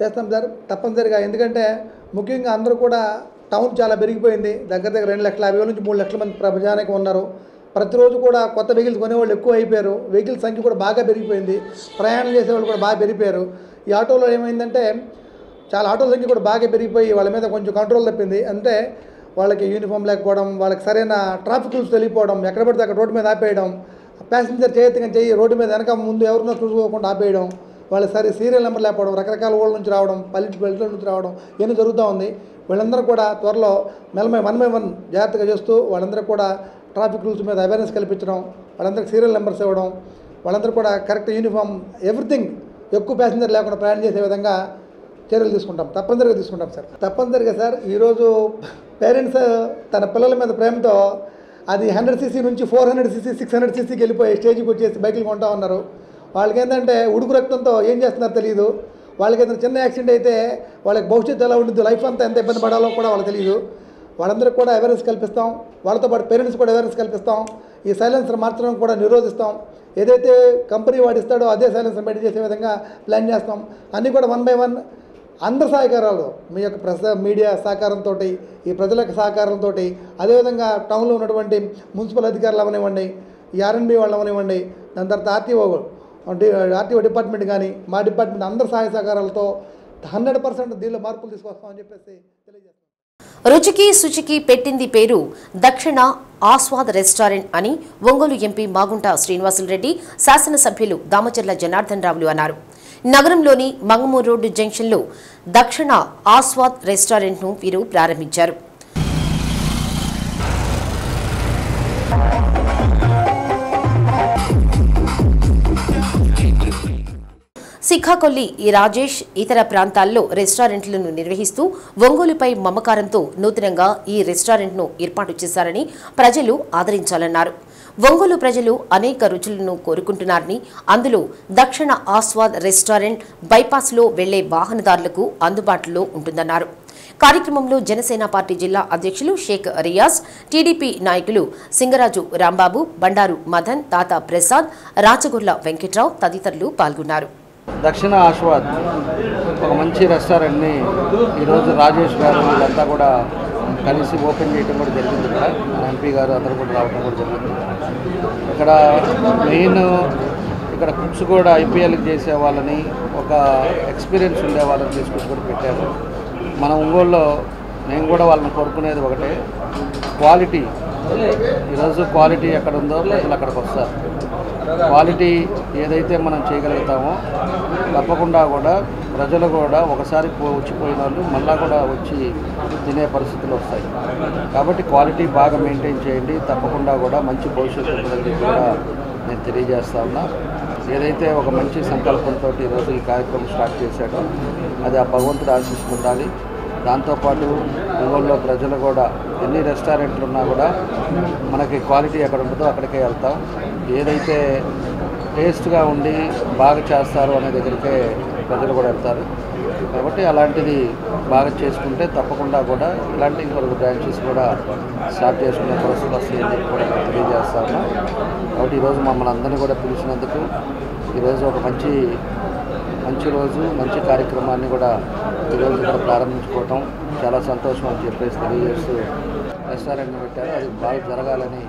Speaker 11: చేస్తాం సార్ తప్పనిసరిగా. ఎందుకంటే ముఖ్యంగా అందరూ కూడా టౌన్ చాలా పెరిగిపోయింది. దగ్గర 2,50,000 నుంచి 3 లక్షల మంది ప్రజానికం ఉన్నారు. ప్రతిరోజు కూడా కొత్త వెహికల్స్ కొనేవాళ్ళు ఎక్కువ అయిపోయారు. వెహికల్ సంఖ్య కూడా బాగా పెరిగిపోయింది. ప్రయాణం చేసేవాళ్ళు కూడా బాగా పెరిగిపోయారు. ఈ ఆటోలో ఏమైందంటే చాలా ఆటోల సంఖ్య కూడా బాగా పెరిగిపోయి వాళ్ళ మీద కొంచెం కంట్రోల్ తప్పింది. అంటే వాళ్ళకి యూనిఫామ్ లేకపోవడం, వాళ్ళకి సరైన ట్రాఫిక్ రూల్స్ తెలియకపోవడం, ఎక్కడ పడితే అక్కడ రోడ్డు మీద ఆపేయడం, ప్యాసింజర్ చెయ్యి రోడ్డు మీద వెనక ముందు ఎవరినో చూసుకోకుండా ఆపేయడం, వాళ్ళ సీరియల్ నెంబర్ లేకపోవడం, రకరకాల ఊళ్ళ నుంచి రావడం, పల్లెల నుంచి రావడం ఇవన్నీ జరుగుతూ ఉంది. వీళ్ళందరూ కూడా త్వరలో వన్ బై వన్ జాగ్రత్తగా చేస్తూ వాళ్ళందరూ కూడా ట్రాఫిక్ రూల్స్ మీద అవేర్నెస్ కల్పించడం, వాళ్ళందరికీ సీరియల్ నెంబర్స్ ఇవ్వడం, వాళ్ళందరూ కూడా కరెక్ట్ యూనిఫామ్ ఎవ్రీథింగ్ ఎక్కువ ప్యాసింజర్ లేకుండా ప్రయాణం చేసే విధంగా చర్యలు తప్పనిసరిగా తీసుకుంటాం సార్. తప్పనిసరిగా సార్ ఈరోజు పేరెంట్స్ తన పిల్లల మీద ప్రేమతో అది 100cc నుంచి 400cc 600ccకి వెళ్ళిపోయి స్టేజ్కి వచ్చేసి బైకులు కొంటా ఉన్నారు. వాళ్ళకి ఏంటంటే ఉడుకు రక్తంతో ఏం చేస్తున్నారో తెలియదు. వాళ్ళకి ఏదైనా చిన్న యాక్సిడెంట్ అయితే వాళ్ళకి భవిష్యత్తు ఎలా ఉంటుందో, లైఫ్ అంతా ఎంత ఇబ్బంది పడాలో కూడా వాళ్ళకి తెలియదు. వాళ్ళందరికీ కూడా అవేర్నెస్ కల్పిస్తాం. వాళ్ళతో పాటు పేరెంట్స్ కూడా అవేర్నెస్ కల్పిస్తాం. ఈ సైలెన్సర్ మార్చడం కూడా నిరోధిస్తాం. ఏదైతే కంపెనీ వాడిస్తాడో అదే సైలెన్సర్ మెయింటైన్ చేసే విధంగా ప్లాన్ చేస్తాం. అన్నీ కూడా వన్ బై వన్ అందరి సహకారాలు, మీ యొక్క మీడియా సహకారంతో, ఈ ప్రజల యొక్క సహకారంతో, అదేవిధంగా టౌన్లో ఉన్నటువంటి మున్సిపల్ అధికారులు అవనివ్వండి, ఈ R&B వాళ్ళు అవనివ్వండి, దాని తర్వాత ఆర్టీఓ డిపార్ట్మెంట్ కానీ మా డిపార్ట్మెంట్ అందరి సహాయ సహకారాలతో 100% దీనిలో మార్పులు తీసుకొస్తామని చెప్పేసి తెలియజేస్తాం.
Speaker 1: రుచికి శుచికి పెట్టింది పేరు దక్షిణ ఆస్వాద్ రెస్టారెంట్ అని ఒంగోలు ఎంపీ మాగుంట శ్రీనివాసులరెడ్డి, శాసనసభ్యులు దామచర్ల జనార్దన్ రావులు అన్నారు. నగరంలోని మంగమూరు రోడ్డు జంక్షన్లో దక్షిణ ఆస్వాద్ రెస్టారెంట్ను వీరు ప్రారంభించారు. సిఖాకొల్లి రాజేష్ ఇతర ప్రాంతాల్లో రెస్టారెంట్లను నిర్వహిస్తూ ఒంగోలుపై మమకారంతో నూతనంగా ఈ రెస్టారెంట్ను ఏర్పాటు చేశారని, ప్రజలు ఆదరించాలన్నారు. ఒంగోలు ప్రజలు అనేక రుచులను కోరుకుంటున్నారని, అందులో దక్షిణ ఆస్వాద్ రెస్టారెంట్ బైపాస్లో వెళ్లే వాహనదారులకు అందుబాటులో ఉంటుందన్నారు. కార్యక్రమంలో జనసేన పార్టీ జిల్లా అధ్యక్షులు షేక్ రియాజ్, టీడీపీ నాయకులు సింగరాజు రాంబాబు, బండారు మదన్, తాత ప్రసాద్, రాచగొర్ల వెంకట్రావు తదితరులు పాల్గొన్నారు.
Speaker 3: దక్షిణ ఆస్వాద్ ఒక మంచి రెస్టారెంట్ని ఈరోజు రాజేష్ గారు వీళ్ళంతా కూడా కలిసి ఓపెన్ చేయడం కూడా జరిగింది. ఇక్కడ ఎంపీ గారు అందరూ కూడా రావడం కూడా జరిగింది. ఇక్కడ మెయిన్ ఇక్కడ కుక్స్ కూడా ఐపీఎల్కి చేసే వాళ్ళని, ఒక ఎక్స్పీరియన్స్ ఉండే వాళ్ళని తీసుకొచ్చి కూడా పెట్టారు. మన ఒంగోలులో నేను కూడా వాళ్ళని కోరుకునేది ఒకటే, క్వాలిటీ. ఈరోజు క్వాలిటీ ఎక్కడ ఉందో ప్రజలు అక్కడికి వస్తారు. క్వాలిటీ ఏదైతే మనం చేయగలుగుతామో తప్పకుండా కూడా ప్రజలు కూడా ఒకసారి వచ్చిపోయిన వాళ్ళు మళ్ళా కూడా వచ్చి తినే పరిస్థితులు వస్తాయి. కాబట్టి క్వాలిటీ బాగా మెయింటైన్ చేయండి, తప్పకుండా కూడా మంచి భవిష్యత్తు ఉంటుందని కూడా నేను తెలియజేస్తా ఉన్నా. ఏదైతే ఒక మంచి సంకల్పంతో ఈరోజు ఈ కార్యక్రమం స్టార్ట్ చేశాడో అది ఆ భగవంతుడు ఆశీస్సులు ఉండాలి. దాంతోపాటు ఒంగోలులో ప్రజలు కూడా ఎన్ని రెస్టారెంట్లు ఉన్నా కూడా మనకి క్వాలిటీ ఎక్కడ ఉంటుందో అక్కడికే వెళ్తాం. ఏదైతే టేస్ట్గా ఉండి బాగా చేస్తారు అనే దగ్గరికే ప్రజలు కూడా వెళ్తారు. కాబట్టి అలాంటిది బాగా చేసుకుంటే తప్పకుండా కూడా ఇలాంటి ఇంకొక బ్రాంచెస్ కూడా స్టార్ట్ చేసుకునే పరిస్థితులు వస్తాయని చెప్పి కూడా నేను తెలియజేస్తా ఉన్నా. కాబట్టి ఈరోజు మమ్మల్ని అందరినీ కూడా పిలిచినందుకు, ఈరోజు ఒక మంచి రోజు, మంచి కార్యక్రమాన్ని కూడా ఈరోజు ఇక్కడ ప్రారంభించుకోవటం చాలా సంతోషం అని చెప్పేసి తెలియజేస్తూ రెస్టారెంట్ని పెట్టారు. అది బాగా జరగాలని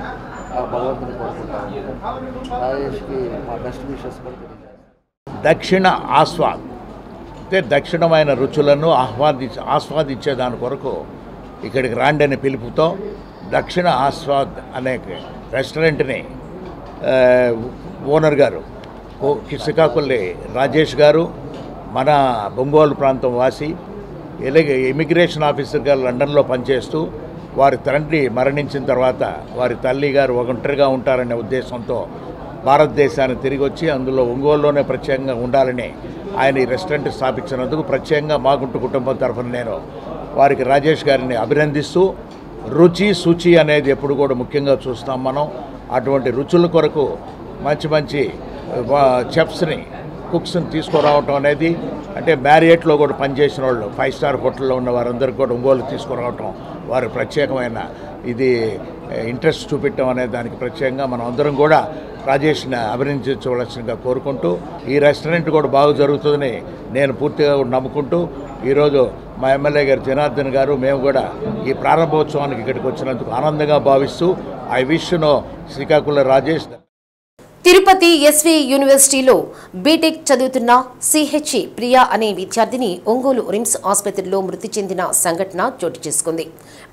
Speaker 3: ఆ భగవంతుని కోరుకుంటాము. రాజేష్కి మా బెస్ట్ విషెస్ కూడా తెలియజేస్తాం.
Speaker 2: దక్షిణ ఆస్వాద్ అంటే దక్షిణమైన రుచులను ఆస్వాదించే దాని కొరకు ఇక్కడికి రాండి అనే పిలుపుతో దక్షిణ ఆస్వాద్ అనే రెస్టారెంట్ని ఓనర్ గారు శ్రీకాకుళం రాజేష్ గారు, మన ఒంగోలు ప్రాంతం వాసి, ఇలాగే ఇమిగ్రేషన్ ఆఫీసర్గా లండన్లో పనిచేస్తూ వారి తండ్రి మరణించిన తర్వాత వారి తల్లి గారు ఒంటరిగా ఉంటారనే ఉద్దేశంతో భారతదేశాన్ని తిరిగి వచ్చి అందులో ఒంగోలులోనే ప్రత్యేకంగా ఉండాలని ఆయన ఈ రెస్టారెంట్ స్థాపించినందుకు ప్రత్యేకంగా మాగుంటు కుటుంబం తరఫున నేను వారికి రాజేష్ గారిని అభినందిస్తూ, రుచి శుచి అనేది ఎప్పుడు కూడా ముఖ్యంగా చూస్తాం మనం. అటువంటి రుచుల కొరకు మంచి చెఫ్స్ని, కుక్స్ని తీసుకురావటం అనేది, అంటే మ్యారియట్లో కూడా పనిచేసిన వాళ్ళు 5 స్టార్ హోటల్లో ఉన్న వారందరికీ కూడా ఒంగోలు తీసుకురావటం వారి ప్రత్యేకమైన ఇది ఇంట్రెస్ట్ చూపెట్టడం అనే దానికి ప్రత్యేకంగా మనం అందరం కూడా రాజేష్ని అభినందించవలసిందిగా కోరుకుంటూ, ఈ రెస్టారెంట్ కూడా బాగా జరుగుతుందని నేను పూర్తిగా నమ్ముకుంటూ, ఈరోజు మా ఎమ్మెల్యే గారు జనార్దన్ గారు మేము కూడా ఈ ప్రారంభోత్సవానికి ఇక్కడికి వచ్చినందుకు ఆనందంగా భావిస్తూ I wish no Srikakulam Rajesh.
Speaker 1: Tirupati SV యూనివర్సిటీలో బీటెక్ చదువుతున్న సిహెచ్ ప్రియా అనే విద్యార్థిని ఒంగోలు రిమ్స్ ఆసుపత్రిలో మృతి చెందిన సంఘటన చోటు చేసుకుంది.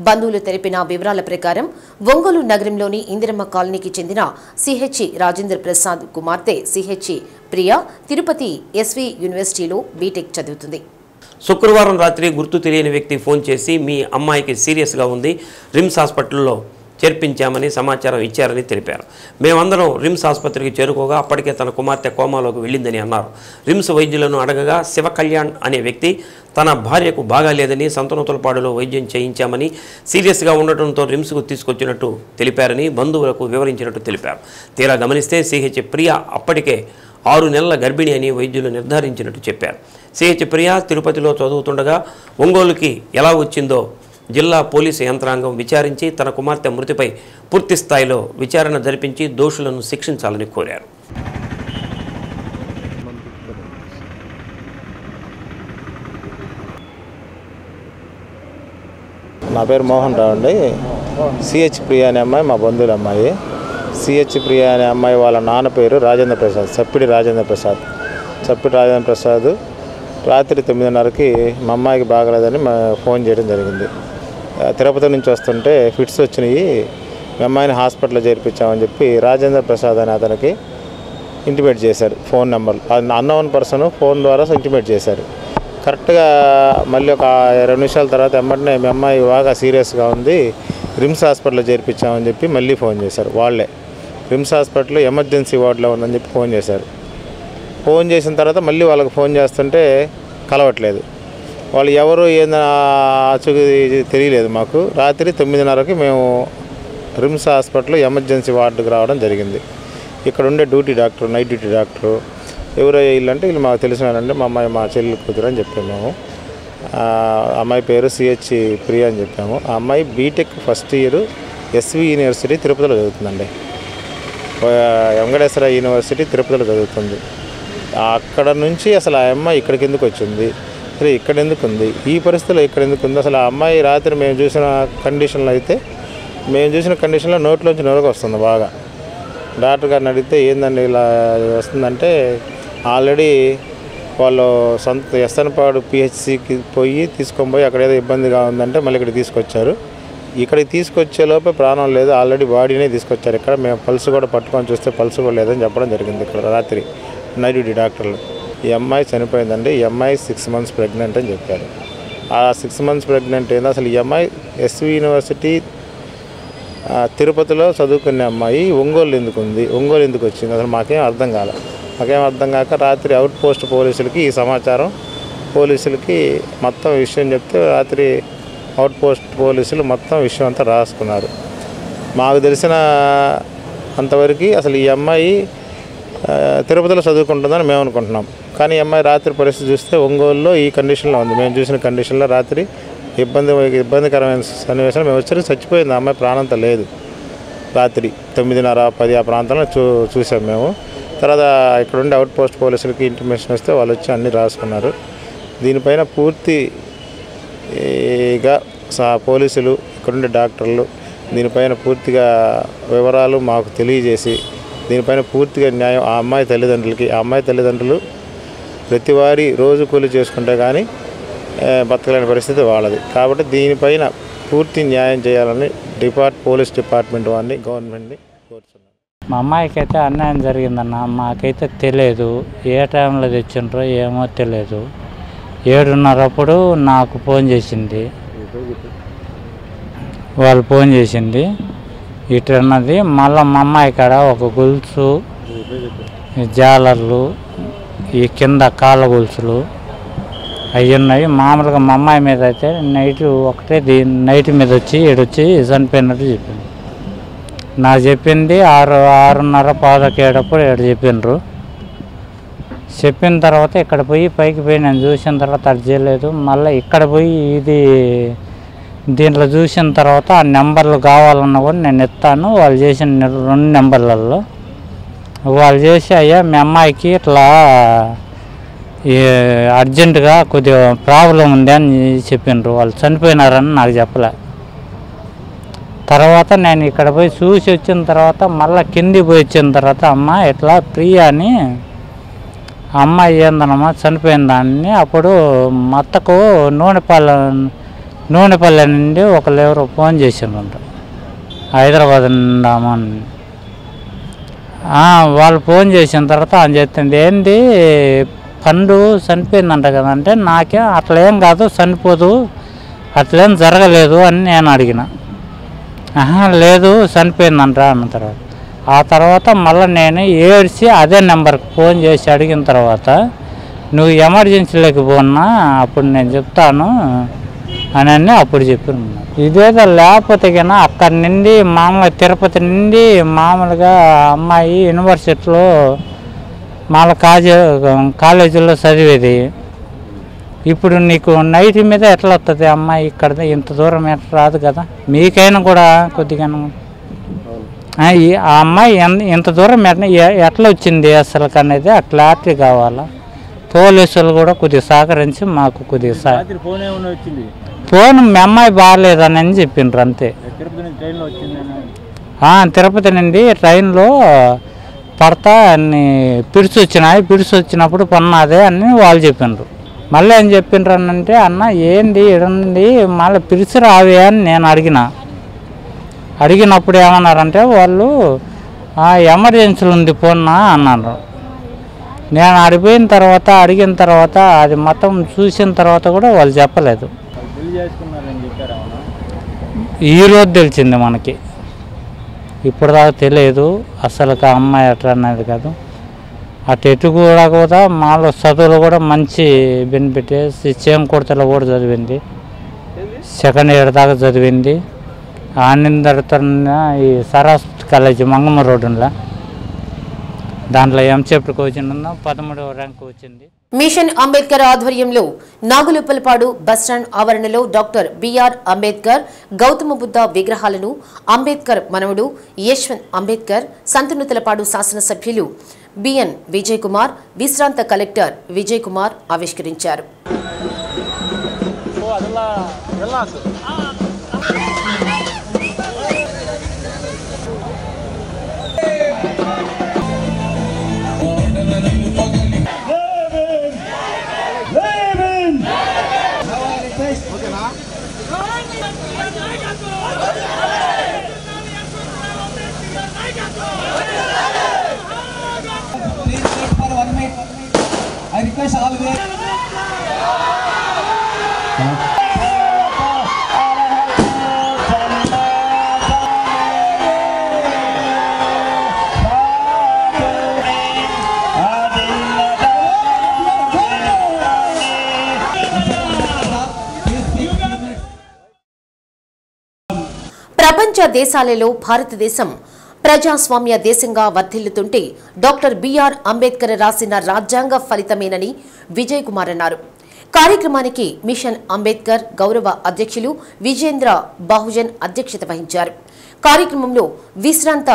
Speaker 1: బంధువులు తెలిపిన వివరాల ప్రకారం ఒంగోలు నగరంలోని ఇందిరమ్మ కాలనీకి చెందిన సిహెచ్ రాజేంద్ర ప్రసాద్ కుమార్తె సిహెచ్ ప్రియా తిరుపతి ఎస్వి యూనివర్సిటీలో బీటెక్ చదువుతుంది.
Speaker 6: శుక్రవారం రాత్రి గుర్తు తెలియని వ్యక్తి ఫోన్ చేసి మీ అమ్మాయికి సీరియస్గా ఉంది, రిమ్స్ హాస్పిటల్లో చేర్పించామని సమాచారం ఇచ్చారని తెలిపారు. మేమందరం రిమ్స్ ఆసుపత్రికి చేరుకోగా అప్పటికే తన కుమార్తె కోమాలోకి వెళ్ళిందని అన్నారు. రిమ్స్ వైద్యులను అడగగా శివకళ్యాణ్ అనే వ్యక్తి తన భార్యకు బాగాలేదని సంతనూతలపాడులో వైద్యం చేయించామని, సీరియస్గా ఉండటంతో రిమ్స్కు తీసుకొచ్చినట్టు తెలిపారని బంధువులకు వివరించినట్టు తెలిపారు. తీరా గమనిస్తే సిహెచ్ ప్రియా అప్పటికే 6 నెలల గర్భిణి అని వైద్యులు నిర్ధారించినట్టు చెప్పారు. సిహెచ్ ప్రియా తిరుపతిలో చదువుతుండగా ఒంగోలుకి ఎలా వచ్చిందో జిల్లా పోలీసు యంత్రాంగం విచారించి తన కుమార్తె మృతిపై పూర్తి స్థాయిలో విచారణ జరిపించి దోషులను శిక్షించాలని కోరారు.
Speaker 12: నా పేరు మోహన్ రావు అండి. సిహెచ్ ప్రియా అనే అమ్మాయి మా బంధువుల అమ్మాయి. సిహెచ్ ప్రియా అనే అమ్మాయి వాళ్ళ నాన్న పేరు రాజేంద్ర ప్రసాద్, చప్పిడి రాజేంద్ర ప్రసాద్. రాత్రి 9:30కి మా అమ్మాయికి బాగలేదని ఫోన్ చేయడం జరిగింది. తిరుపతి నుంచి వస్తుంటే ఫిట్స్ వచ్చినాయి, మీ అమ్మాయిని హాస్పిటల్లో చేర్పించామని చెప్పి రాజేంద్ర ప్రసాద్ అని అతనికి ఇంటిమేట్ చేశారు. Phone number unknown person phone ద్వారా ఇంటిమేట్ చేశారు. కరెక్ట్గా మళ్ళీ ఒక 2 నిమిషాల తర్వాత వెంటనే మీ అమ్మాయి బాగా సీరియస్గా ఉంది, రిమ్స్ హాస్పిటల్లో చేర్పించామని చెప్పి మళ్ళీ ఫోన్ చేశారు. వాళ్ళే రిమ్స్ హాస్పిటల్లో ఎమర్జెన్సీ వార్డులో ఉందని చెప్పి ఫోన్ చేశారు. ఫోన్ చేసిన తర్వాత మళ్ళీ వాళ్ళకి ఫోన్ చేస్తుంటే కలవట్లేదు. వాళ్ళు ఎవరు ఆచూకీ తెలియలేదు మాకు. రాత్రి 9:30కి మేము రిమ్స్ హాస్పిటల్లో ఎమర్జెన్సీ వార్డుకి రావడం జరిగింది. ఇక్కడ ఉండే నైట్ డ్యూటీ డాక్టరు ఎవరో వీళ్ళంటే వీళ్ళు మాకు తెలిసినారంటే మా అమ్మాయి మా చెల్లి కూతురు అని చెప్పాము మేము. అమ్మాయి పేరు సిహెచ్ ప్రియా అని చెప్పాము. ఆ అమ్మాయి B Tech first year SV university తిరుపతిలో చదువుతుందండి. వెంకటేశ్వర యూనివర్సిటీ తిరుపతిలో చదువుతుంది. అక్కడ నుంచి అసలు ఆ అమ్మాయి ఇక్కడికి ఎందుకు వచ్చింది, అసలు ఇక్కడ ఎందుకు ఉంది, ఈ పరిస్థితిలో ఇక్కడ ఎందుకు ఉంది, అసలు ఆ అమ్మాయి రాత్రి మేము చూసిన కండిషన్లో నోట్లోంచి నొరగ వస్తుంది బాగా. డాక్టర్ గారిని అడిగితే ఏందండి ఇలా వస్తుందంటే ఆల్రెడీ వాళ్ళు సొంత ఎస్తనపాడు పిహెచ్సికి పోయి తీసుకొని పోయి అక్కడ ఏదో ఇబ్బందిగా ఉందంటే మళ్ళీ ఇక్కడ తీసుకొచ్చారు. ఇక్కడికి తీసుకొచ్చే లోపే ప్రాణం లేదు, ఆల్రెడీ బాడీనే తీసుకొచ్చారు. ఇక్కడ మేము పల్స్ కూడా పట్టుకొని చూస్తే పల్స్ కూడా లేదని చెప్పడం జరిగింది ఇక్కడ రాత్రి నైట్ డ్యూటీ డాక్టర్లు. ఈ అమ్మాయి చనిపోయిందండి, ఈ అమ్మాయి 6 months ప్రెగ్నెంట్ అని చెప్పారు. ఆ 6 months ప్రెగ్నెంట్ ఏందో అసలు ఈ అమ్మాయి ఎస్వి యూనివర్సిటీ తిరుపతిలో చదువుకునే అమ్మాయి ఒంగోలు ఎందుకు ఉంది, ఒంగోలు ఎందుకు వచ్చింది అసలు మాకేం అర్థం కాలేదు. మాకేం అర్థం కాక రాత్రి అవుట్ పోస్ట్ పోలీసులకి ఈ సమాచారం పోలీసులకి మొత్తం విషయం చెప్తే రాత్రి అవుట్ పోస్ట్ పోలీసులు మొత్తం విషయం అంతా రాసుకున్నారు. మాకు తెలిసిన అంతవరకు అసలు ఈ అమ్మాయి తిరుపతిలో చదువుకుంటుందని మేము అనుకుంటున్నాం. కానీ ఈ అమ్మాయి రాత్రి పరిస్థితి చూస్తే ఒంగోలులో ఈ కండిషన్లో ఉంది. మేము చూసిన కండిషన్లో రాత్రి ఇబ్బందికరమైన సన్నివేశం మేము వచ్చరికి చచ్చిపోయింది. ఆ అమ్మాయి ప్రాణంతో లేదు. రాత్రి 9:30-10 ఆ ప్రాంతంలో చూసాం మేము. తర్వాత ఇక్కడ ఉండే అవుట్ పోస్ట్ పోలీసులకి ఇంటిమేషన్ వస్తే వాళ్ళు వచ్చి అన్నీ రాసుకున్నారు. దీనిపైన పూర్తిగా పోలీసులు ఇక్కడుండే డాక్టర్లు దీనిపైన పూర్తిగా వివరాలు మాకు తెలియజేసి దీనిపైన పూర్తిగా న్యాయం ఆ అమ్మాయి తల్లిదండ్రులు ప్రతి వారి రోజు కూలి చేసుకుంటే కానీ బతకలేని పరిస్థితి వాళ్ళది. కాబట్టి దీనిపైన పూర్తి న్యాయం చేయాలని పోలీస్ డిపార్ట్మెంట్ వారిని గవర్నమెంట్ని కోరుతున్నాను.
Speaker 13: మా అమ్మాయికి అయితే అన్యాయం జరిగిందన్న, మాకైతే తెలియదు. ఏ టైంలో తెచ్చిండ్రో ఏమో తెలియదు. 7:30 అప్పుడు నాకు ఫోన్ చేసింది, వాళ్ళు ఫోన్ చేసింది ఇటున్నది. మళ్ళీ మా అమ్మాయి కాడ ఒక గొలుసు, జాలర్లు, ఈ కింద కాళ్ళ గొలుసులు అవి ఉన్నాయి. మామూలుగా మా అమ్మాయి మీద అయితే నైట్ మీద వచ్చి ఏడొచ్చి చనిపోయినట్టు చెప్పింది. నాకు చెప్పింది 6:30 7:15 ఏడు చెప్పిండ్రు. చెప్పిన తర్వాత ఇక్కడ పోయి పైకి పోయి నేను చూసిన తర్వాత అది చేయలేదు. మళ్ళీ ఇక్కడ పోయి దీంట్లో చూసిన తర్వాత ఆ నెంబర్లు కావాలన్నా కూడా నేను ఎత్తాను. వాళ్ళు చేసిన 2 నెంబర్లలో వాళ్ళు చేసి అయ్యా మీ అమ్మాయికి ఇట్లా అర్జెంటుగా కొద్దిగా ప్రాబ్లం ఉంది అని చెప్పిండ్రు. వాళ్ళు చనిపోయినారని నాకు చెప్పలే. తర్వాత నేను ఇక్కడ పోయి చూసి వచ్చిన తర్వాత మళ్ళీ కిందికి పోయి వచ్చిన తర్వాత అమ్మ ఇట్లా ప్రియా అని అమ్మాయి ఏందనమ్మా చనిపోయిందాన్ని. అప్పుడు మత్తకు నూనెపల్లె నుండి ఒకళ్ళు ఎవరో ఫోన్ చేసిండ్రంట, హైదరాబాద్ నుండి. వాళ్ళు ఫోన్ చేసిన తర్వాత అని చెప్తుంది ఏంది పండు చనిపోయిందంట కదా అంటే నాకేం అట్లేం కాదు, చనిపోదు, అట్లేం జరగలేదు అని నేను అడిగిన. లేదు చనిపోయిందంట అన్న తర్వాత ఆ తర్వాత మళ్ళీ నేను ఏడ్చి అదే నెంబర్కి ఫోన్ చేసి అడిగిన తర్వాత నువ్వు ఎమర్జెన్సీలోకి పోన్నా అప్పుడు నేను చెప్తాను అని అప్పుడు చెప్పాను. ఇదేదో లేకపోతే కన్నా అక్కడి నుండి మామూలుగా తిరుపతి నుండి మామూలుగా అమ్మాయి యూనివర్సిటీలో కాలేజీలో చదివేది. ఇప్పుడు నీకు నైట్ మీద ఎట్లా వస్తుంది అమ్మాయి ఇక్కడ ఇంత దూరం ఎట్లా రాదు కదా. మీకైనా కూడా కొద్దిగా ఆ అమ్మాయి ఇంత దూరం ఎట్లా వచ్చింది అసలు అనేది ఆ క్లారిటీ కావాలా. పోలీసులు కూడా కొద్దిగా సహకరించి మాకు కొద్దిగా ఫోన్ మీ అమ్మాయి బాగాలేదని చెప్పిండ్రు అంతే. తిరుపతి నుండి ట్రైన్లో పడతా అన్ని పిడిచి వచ్చినప్పుడు పన్నదే అని వాళ్ళు చెప్పిండ్రు. మళ్ళీ ఏం చెప్పిండ్రు అంటే అన్న ఏంది ఇడండి మళ్ళీ పిలిచి రావే అని నేను అడిగినప్పుడు ఏమన్నారంటే వాళ్ళు ఎమర్జెన్సీలు ఉంది పోన్నా అన్నారు. నేను అడిగిన తర్వాత అది మొత్తం చూసిన తర్వాత కూడా వాళ్ళు చెప్పలేదు. ఈరోజు తెలిసింది మనకి, ఇప్పుడు దాకా తెలియదు అసలు అమ్మాయి అట్లా అనేది కాదు. అటు కూడా మాలో చదువులు కూడా మంచి బెనిఫిట్. చేమకుర్తిలో కూడా చదివింది, 2nd year దాకా చదివింది. ఆనందడుతున్న ఈ సరస్వతి కాలేజీ మంగమ్మ రోడ్డులో దాంట్లో ఎంసెట్కి వచ్చిందో 13వ ర్యాంకు వచ్చింది.
Speaker 1: మిషన్ అంబేద్కర్ ఆధ్వర్యంలో నాగులుప్పలపాడు బస్టాండ్ ఆవరణలో డాక్టర్ బిఆర్ అంబేద్కర్, గౌతమ బుద్ధ విగ్రహాలను అంబేద్కర్ మనవడు యశ్వంత్ అంబేద్కర్, సంతనూతలపాడు శాసనసభ్యులు బిఎన్ విజయ్ కుమార్, విశ్రాంత కలెక్టర్ విజయ్ కుమార్ ఆవిష్కరించారు. ప్రపంచ దేశాలలో భారతదేశం ప్రజాస్వామ్య దేశంగా వర్ధిల్లుతుంటే డాక్టర్ బిఆర్ అంబేద్కర్ రాసిన రాజ్యాంగ ఫలితమేనని విజయ్ కుమార్ అన్నారు. కార్యక్రమానికి మిషన్ అంబేద్కర్ గౌరవ అధ్యక్షులు విజేంద్ర బాహుజన్ అధ్యక్షత వహించారు. కార్యక్రమంలో విశ్రాంత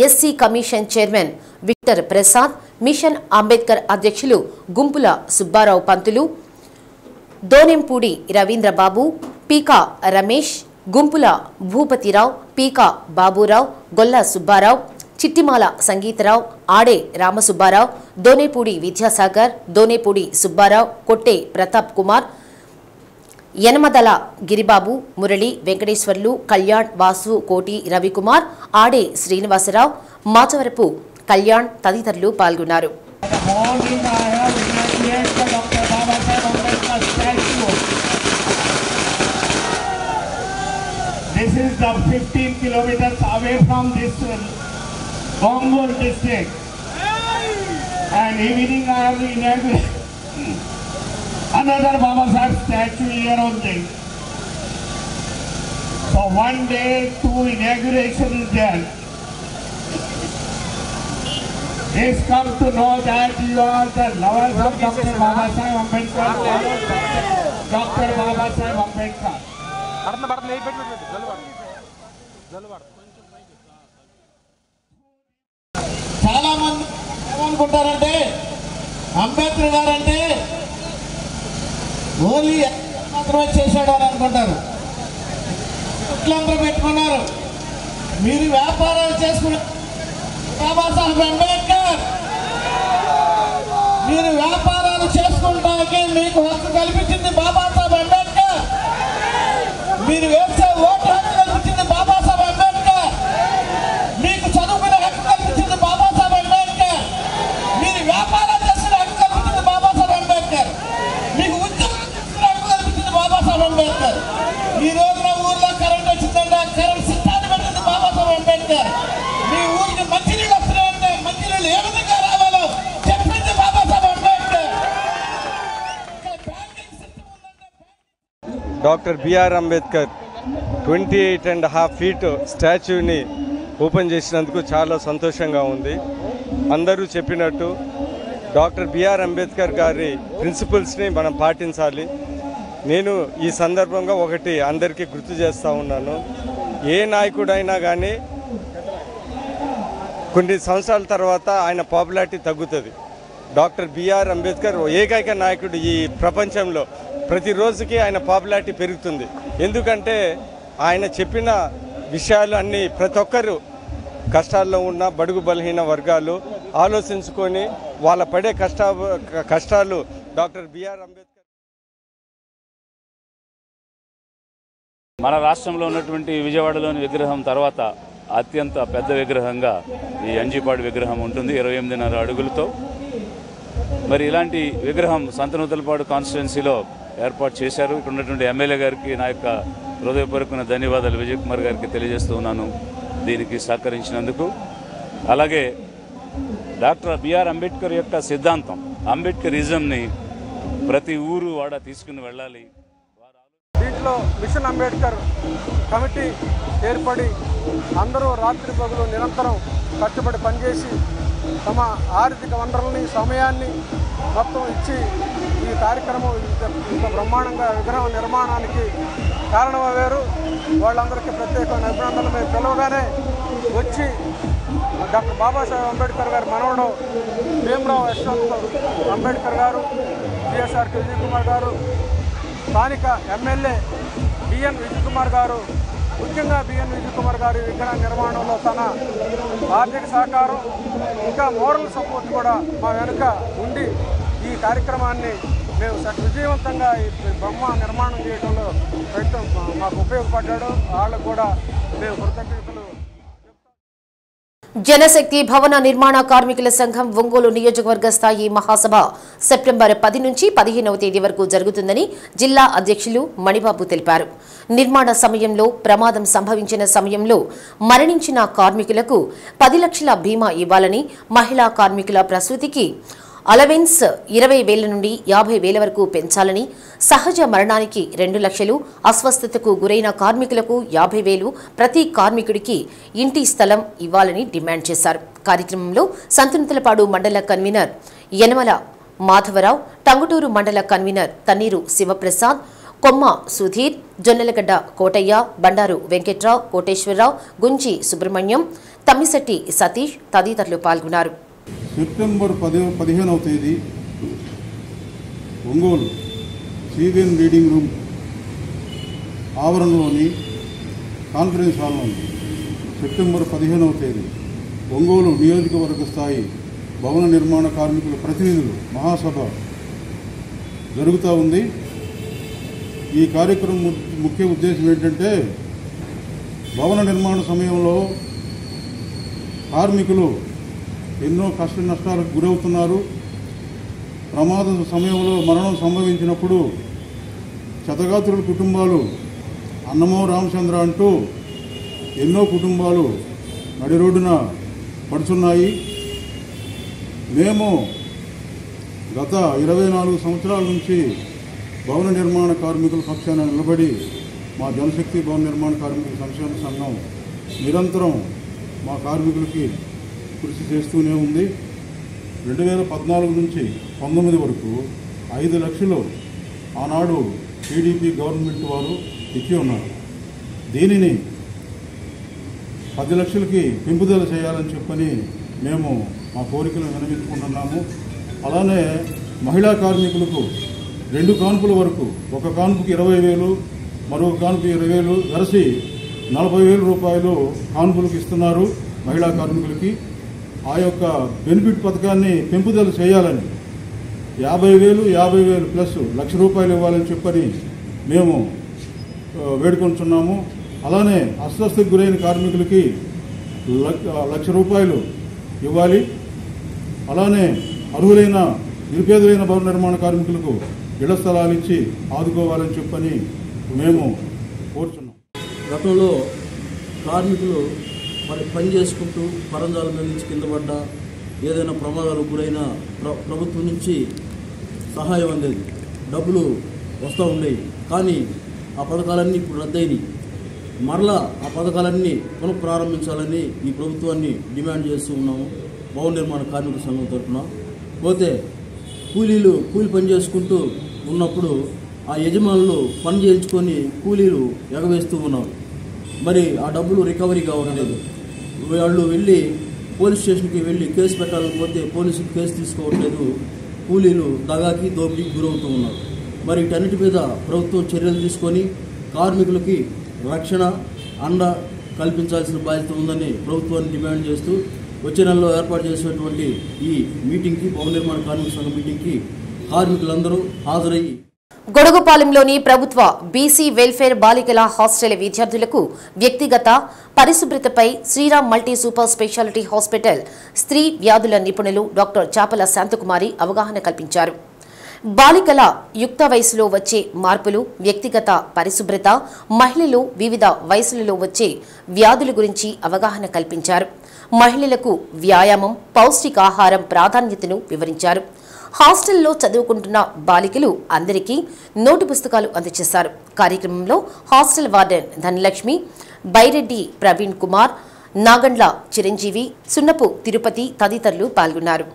Speaker 1: SC commission chairman Victor Prasad, mission Ambedkar అధ్యక్షులు గుంపుల సుబ్బారావు పంతులు, దోనెంపూడి రవీంద్రబాబు, పీకా రమేష్, గుంపుల భూపతిరావు, పీకా బాబురావు, గొల్ల సుబ్బారావు, చిట్టిమాల సంగీతరావు, ఆడే రామసుబ్బారావు, దోనేపూడి విద్యాసాగర్, దోనేపూడి సుబ్బారావు, కొట్టే ప్రతాప్ కుమార్, యనమదల గిరిబాబు, మురళి, వెంకటేశ్వర్లు, కళ్యాణ్, వాసు, కోటి రవికుమార్, ఆడే శ్రీనివాసరావు, మాచవరపు కళ్యాణ్ తదితరులు పాల్గొన్నారు.
Speaker 14: This is the 15 kilometers away from this Ongole district. And evening I have inaugurated another Baba Sahib statue here only. So one day, 2 inauguration is there. Please come to know that you are the lovers of Dr. Baba Sahib Ambedkar. Dr. Baba Sahib Ambedkar. చాలా మంది ఏమనుకుంటారంటే అంబేద్కర్ గారు అంటే only మాత్రమే చేశాడు అని అనుకుంటారు. ఇట్లందరూ పెట్టుకున్నారు. మీరు వ్యాపారాలు చేసుకునే బాబాసాహెబ్ అంబేద్కర్, మీరు వ్యాపారాలు చేసుకుంటానికి మీకు హక్కు కల్పించింది బాబాసాహెబ్ అంబేద్కర్. మీరు వేసే ఓటు హక్కు కల్పించింది బాబాసాహెబ్ అంబేద్కర్. మీకు చదువుకునే హక్కు కల్పించింది బాబాసాహెబ్ అంబేద్కర్. మీరు వ్యాపారం చేసిన హక్కు కల్పించింది బాబాసాహెబ్ అంబేద్కర్. మీకు ఉద్యోగం చేసిన హక్కు కల్పించింది బాబాసాహెబ్ అంబేద్కర్. ఈ రోజున ఊర్లో కరెంట్ వచ్చిందంటే కరెంట్ సిస్టాన్ని పెట్టింది బాబాసాహెబ్ అంబేద్కర్. మీ ఊరికి మంచినీళ్ళు వస్తున్నాయంటే మంచినీళ్ళు ఏ విధంగా రావాలో చెప్పింది Babasaheb Ambedkar.
Speaker 9: Doctor BR Ambedkar 28.5 feet స్టాచ్యూని ఓపెన్ చేసినందుకు చాలా సంతోషంగా ఉంది. అందరూ చెప్పినట్టు డాక్టర్ బిఆర్ అంబేద్కర్ గారి ప్రిన్సిపల్స్ని మనం పాటించాలి. నేను ఈ సందర్భంగా ఒకటి అందరికీ గుర్తు చేస్తూ ఉన్నాను. ఏ నాయకుడైనా కానీ కొన్ని సంవత్సరాల తర్వాత ఆయన పాపులారిటీ తగ్గుతుంది. డాక్టర్ బిఆర్ అంబేద్కర్ ఏకైక నాయకుడు ఈ ప్రపంచంలో. ప్రతిరోజుకి ఆయన పాపులారిటీ పెరుగుతుంది. ఎందుకంటే ఆయన చెప్పిన విషయాలు అన్నీ ప్రతి ఒక్కరు కష్టాల్లో ఉన్న బడుగు బలహీన వర్గాలు ఆలోచించుకొని వాళ్ళ పడే కష్టాలు డాక్టర్ బిఆర్ అంబేద్కర్.
Speaker 15: మన రాష్ట్రంలో ఉన్నటువంటి విజయవాడలోని విగ్రహం తర్వాత అత్యంత పెద్ద విగ్రహంగా ఈ అంజిపాడు విగ్రహం ఉంటుంది, 28.5 అడుగులతో. మరి ఇలాంటి విగ్రహం సంతనూతలపాడు కాన్స్టిట్యున్సీలో ఏర్పాటు చేశారు. ఇక్కడ ఉన్నటువంటి ఎమ్మెల్యే గారికి నా యొక్క హృదయపూర్వకమైన ధన్యవాదాలు విజయ్ కుమార్ గారికి తెలియజేస్తూ ఉన్నాను దీనికి సహకరించినందుకు. అలాగే డాక్టర్ బిఆర్ అంబేద్కర్ యొక్క సిద్ధాంతం అంబేద్కరిజంని ప్రతి ఊరు వాడ తీసుకుని వెళ్ళాలి.
Speaker 16: దీంట్లో మిషన్ అంబేద్కర్ కమిటీ ఏర్పడి అందరూ రాత్రి పగలు నిరంతరం కష్టపడి పనిచేసి తమ ఆర్థిక వనరులని సమయాన్ని మొత్తం ఇచ్చి ఈ కార్యక్రమం ఇంత బ్రహ్మాండంగా విగ్రహం నిర్మాణానికి కారణమయ్యారు. వాళ్ళందరికీ ప్రత్యేకమైన అభినందనలు. మేము పిలవగానే వచ్చి డాక్టర్ బాబాసాహెబ్ అంబేద్కర్ గారి మనవడు భీమరావు యశ్వంత్ అంబేద్కర్ గారు, జిఎస్ఆర్కి విజయ్ కుమార్ గారు, స్థానిక ఎమ్మెల్యే బిఎన్ విజయ్ కుమార్ గారు, ముఖ్యంగా బిఎన్ విజయ్ కుమార్ గారి విగ్రహ నిర్మాణంలో తన ఆర్థిక సహకారం ఇంకా మోరల్ సపోర్ట్ కూడా మా వెనుక ఉండి ఈ కార్యక్రమాన్ని మేము విజయవంతంగా ఈ బొమ్మ నిర్మాణం చేయడంలో మాకు ఉపయోగపడ్డాడు. వాళ్ళకు కూడా మేము కృతజ్ఞతలు.
Speaker 1: జనశక్తి భవన నిర్మాణ కార్మికుల సంఘం ఒంగోలు నియోజకవర్గ స్థాయి మహాసభ సెప్టెంబర్ 10 నుంచి 15వ తేదీ వరకు జరుగుతుందని జిల్లా అధ్యక్షులు మణిబాబు తెలిపారు. నిర్మాణ సమయంలో ప్రమాదం సంభవించిన సమయంలో మరణించిన కార్మికులకు 10 లక్షల బీమా ఇవ్వాలని, మహిళా కార్మికుల ప్రసూతికి అలవెన్స్ 20,000 నుండి 50,000 వరకు పెంచాలని, సహజ మరణానికి 2 లక్షలు, అస్వస్థతకు గురైన కార్మికులకు 50,000, ప్రతి కార్మికుడికి ఇంటి స్థలం ఇవ్వాలని డిమాండ్ చేశారు. కార్యక్రమంలో సంతనూతలపాడు మండల కన్వీనర్ యనమల మాధవరావు, టంగుటూరు మండల కన్వీనర్ తన్నీరు శివప్రసాద్, కొమ్మ సుధీర్, జొన్నలగడ్డ కోటయ్య, బండారు వెంకట్రావు, కోటేశ్వరరావు, గుంజి సుబ్రహ్మణ్యం, తమ్మిశెట్టి సతీష్ తదితరులు పాల్గొన్నారు.
Speaker 17: సెప్టెంబర్ 15వ తేదీ ఒంగోలు సివిఎన్ రీడింగ్ రూమ్ ఆవరణలోని కాన్ఫరెన్స్ హాల్లో సెప్టెంబర్ 15వ తేదీ ఒంగోలు నియోజకవర్గ స్థాయి భవన నిర్మాణ కార్మికుల ప్రతినిధులు మహాసభ జరుగుతూ ఉంది. ఈ కార్యక్రమం ముఖ్య ఉద్దేశం ఏంటంటే, భవన నిర్మాణ సమయంలో కార్మికులు ఎన్నో కష్ట నష్టాలకు గురవుతున్నారు. ప్రమాద సమయంలో మరణం సంభవించినప్పుడు క్షతగాత్రుల కుటుంబాలు అన్నమో రామచంద్ర అంటూ ఎన్నో కుటుంబాలు నడి రోడ్డున పడుతున్నాయి. మేము గత 24 సంవత్సరాల నుంచి భవన నిర్మాణ కార్మికుల పక్షాన నిలబడి మా జనశక్తి భవన నిర్మాణ కార్మికుల సంక్షేమ సంఘం నిరంతరం మా కార్మికులకి కృషి చేస్తూనే ఉంది. 2014 నుంచి 19 వరకు 5 లక్షలు ఆనాడు టీడీపీ గవర్నమెంట్ వారు ఇచ్చి ఉన్నారు. దీనిని 10 లక్షలకి పెంపుదల చేయాలని చెప్పని మేము మా కోరికలు విన్నవించుకుంటున్నాము. అలానే మహిళా కార్మికులకు 2 కాన్పుల వరకు, ఒక కాన్పుకి 20,000, మరొక కాన్పు 20,000 కలిసి 40,000 రూపాయలు కాన్పులకు ఇస్తున్నారు మహిళా కార్మికులకి. ఆ యొక్క బెనిఫిట్ పథకాన్ని పెంపుదల చేయాలని 50,000 ప్లస్ ₹1,00,000 ఇవ్వాలని చెప్పని మేము వేడుకొంటున్నాము. అలానే అస్వస్థతకు గురైన కార్మికులకి ₹1,00,000 ఇవ్వాలి. అలానే అర్హులైన నిరుపేదలైన భవన నిర్మాణ కార్మికులకు ఇళ్ల స్థలాలు ఇచ్చి ఆదుకోవాలని చెప్పని మేము కోరుతున్నాం.
Speaker 18: గతంలో కార్మికులు మరి పని చేసుకుంటూ పరంజాల మీద నుంచి కింద పడ్డా, ఏదైనా ప్రమాదాలకు గురైన ప్రభుత్వం నుంచి సహాయం అందేది, డబ్బులు వస్తూ ఉండేవి. కానీ ఆ పథకాలన్నీ ఇప్పుడు రద్దయినాయి. మరలా ఆ పథకాలన్నీ పునఃప్రారంభించాలని ఈ ప్రభుత్వాన్ని డిమాండ్ చేస్తూ ఉన్నాము భవన నిర్మాణ కార్మిక సంఘం తరఫున. పోతే కూలీ పని చేసుకుంటూ ఉన్నప్పుడు ఆ యజమానులు పని చేయించుకొని కూలీలు ఎగవేస్తూ ఉన్నారు. మరి ఆ డబ్బులు రికవరీ కావట్లేదు. వాళ్ళు వెళ్ళి పోలీస్ స్టేషన్కి వెళ్ళి కేసు పెట్టాలని పోతే పోలీసులు కేసు తీసుకోవట్లేదు. కూలీలు దగాకి దోపిడీకి గురవుతూ ఉన్నారు. మరి వీటన్నిటి మీద ప్రభుత్వం చర్యలు తీసుకొని కార్మికులకి రక్షణ అండ కల్పించాల్సిన బాధ్యత ఉందని ప్రభుత్వాన్ని డిమాండ్ చేస్తూ వచ్చే నెలలో ఏర్పాటు చేసినటువంటి ఈ మీటింగ్కి, భవన నిర్మాణ కార్మిక సంఘం మీటింగ్కి కార్మికులందరూ హాజరయ్యి
Speaker 1: గొడుగుపాలెంలోని ప్రభుత్వ బీసీ వెల్ఫేర్ బాలికల హాస్టల్ విద్యార్థులకు వ్యక్తిగత పరిశుభ్రతపై Sriram multi super speciality hospital స్త్రీ వ్యాధుల నిపుణులు డాక్టర్ చాపల శాంతకుమారి అవగాహన కల్పించారు. బాలికల యుక్త వయసులో వచ్చే మార్పులు, వ్యక్తిగత పరిశుభ్రత, మహిళలు వివిధ వయసులలో వచ్చే వ్యాధుల గురించి అవగాహన కల్పించారు. మహిళలకు వ్యాయామం, పౌష్టికాహారం ప్రాధాన్యతను వివరించారు. హాస్టల్లో చదువుకుంటున్న బాలికలు అందరికీ నోటు పుస్తకాలు అందజేశారు. కార్యక్రమంలో హాస్టల్ వార్డెన్ ధనలక్ష్మి, బైరెడ్డి ప్రవీణ్ కుమార్, నాగండ్ల చిరంజీవి, సున్నపు తిరుపతి తదితరులు పాల్గొన్నారు.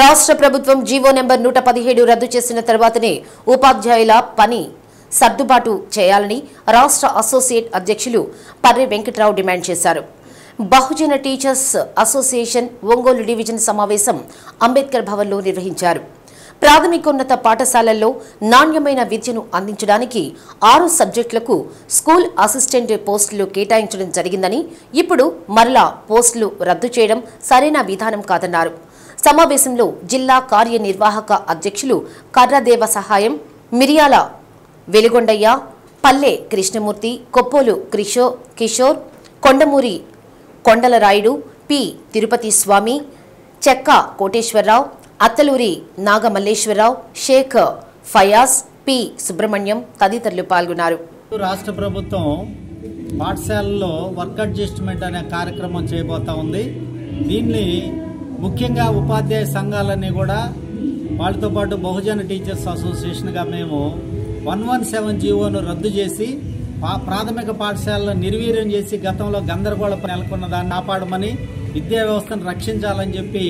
Speaker 1: రాష్ట్ర ప్రభుత్వం జీవో నెంబర్ 117 రద్దు చేసిన తర్వాతనే ఉపాధ్యాయుల పని సర్దుబాటు చేయాలని రాష్ట్ర అసోసియేట్ అధ్యక్షులు పర్రె వెంకట్రావు డిమాండ్ చేశారు. బహుజన టీచర్స్ అసోసియేషన్ ఒంగోలు డివిజన్ సమావేశం అంబేద్కర్ భవన్లో నిర్వహించారు. ప్రాథమికోన్నత పాఠశాలల్లో నాణ్యమైన విద్యను అందించడానికి 6 సబ్జెక్టులకు స్కూల్ అసిస్టెంట్ పోస్టులు కేటాయించడం జరిగిందని, ఇప్పుడు మరలా పోస్టులు రద్దు చేయడం సరైన విధానం కాదన్నారు. సమావేశంలో జిల్లా కార్యనిర్వాహక అధ్యక్షులు కర్రదేవ సహాయం, మిరియాల వెలుగొండయ్య, పల్లె కృష్ణమూర్తి, కొప్పోలు కిషోర్, కొండమూరి కొండలరాయుడు, పి తిరుపతి స్వామి, చెక్క కోటేశ్వరరావు, అత్తలూరి నాగమల్లేశ్వరరావు, షేక్ ఫయాజ్, పి సుబ్రహ్మణ్యం తదితరులు పాల్గొన్నారు.
Speaker 19: రాష్ట్ర ప్రభుత్వం పాఠశాలల్లో వర్క్ అడ్జస్ట్మెంట్ అనే కార్యక్రమం చేయబోతా ఉంది. దీన్ని ముఖ్యంగా ఉపాధ్యాయ సంఘాలన్నీ కూడా వాళ్ళతో పాటు బహుజన టీచర్స్ అసోసియేషన్గా మేము 117 జీవోను రద్దు చేసి ప్రాథమిక పాఠశాలను నిర్వీర్యం చేసి గతంలో గందరగోళ నెలకొన్న దాన్ని కాపాడమని, విద్యా వ్యవస్థను రక్షించాలని చెప్పి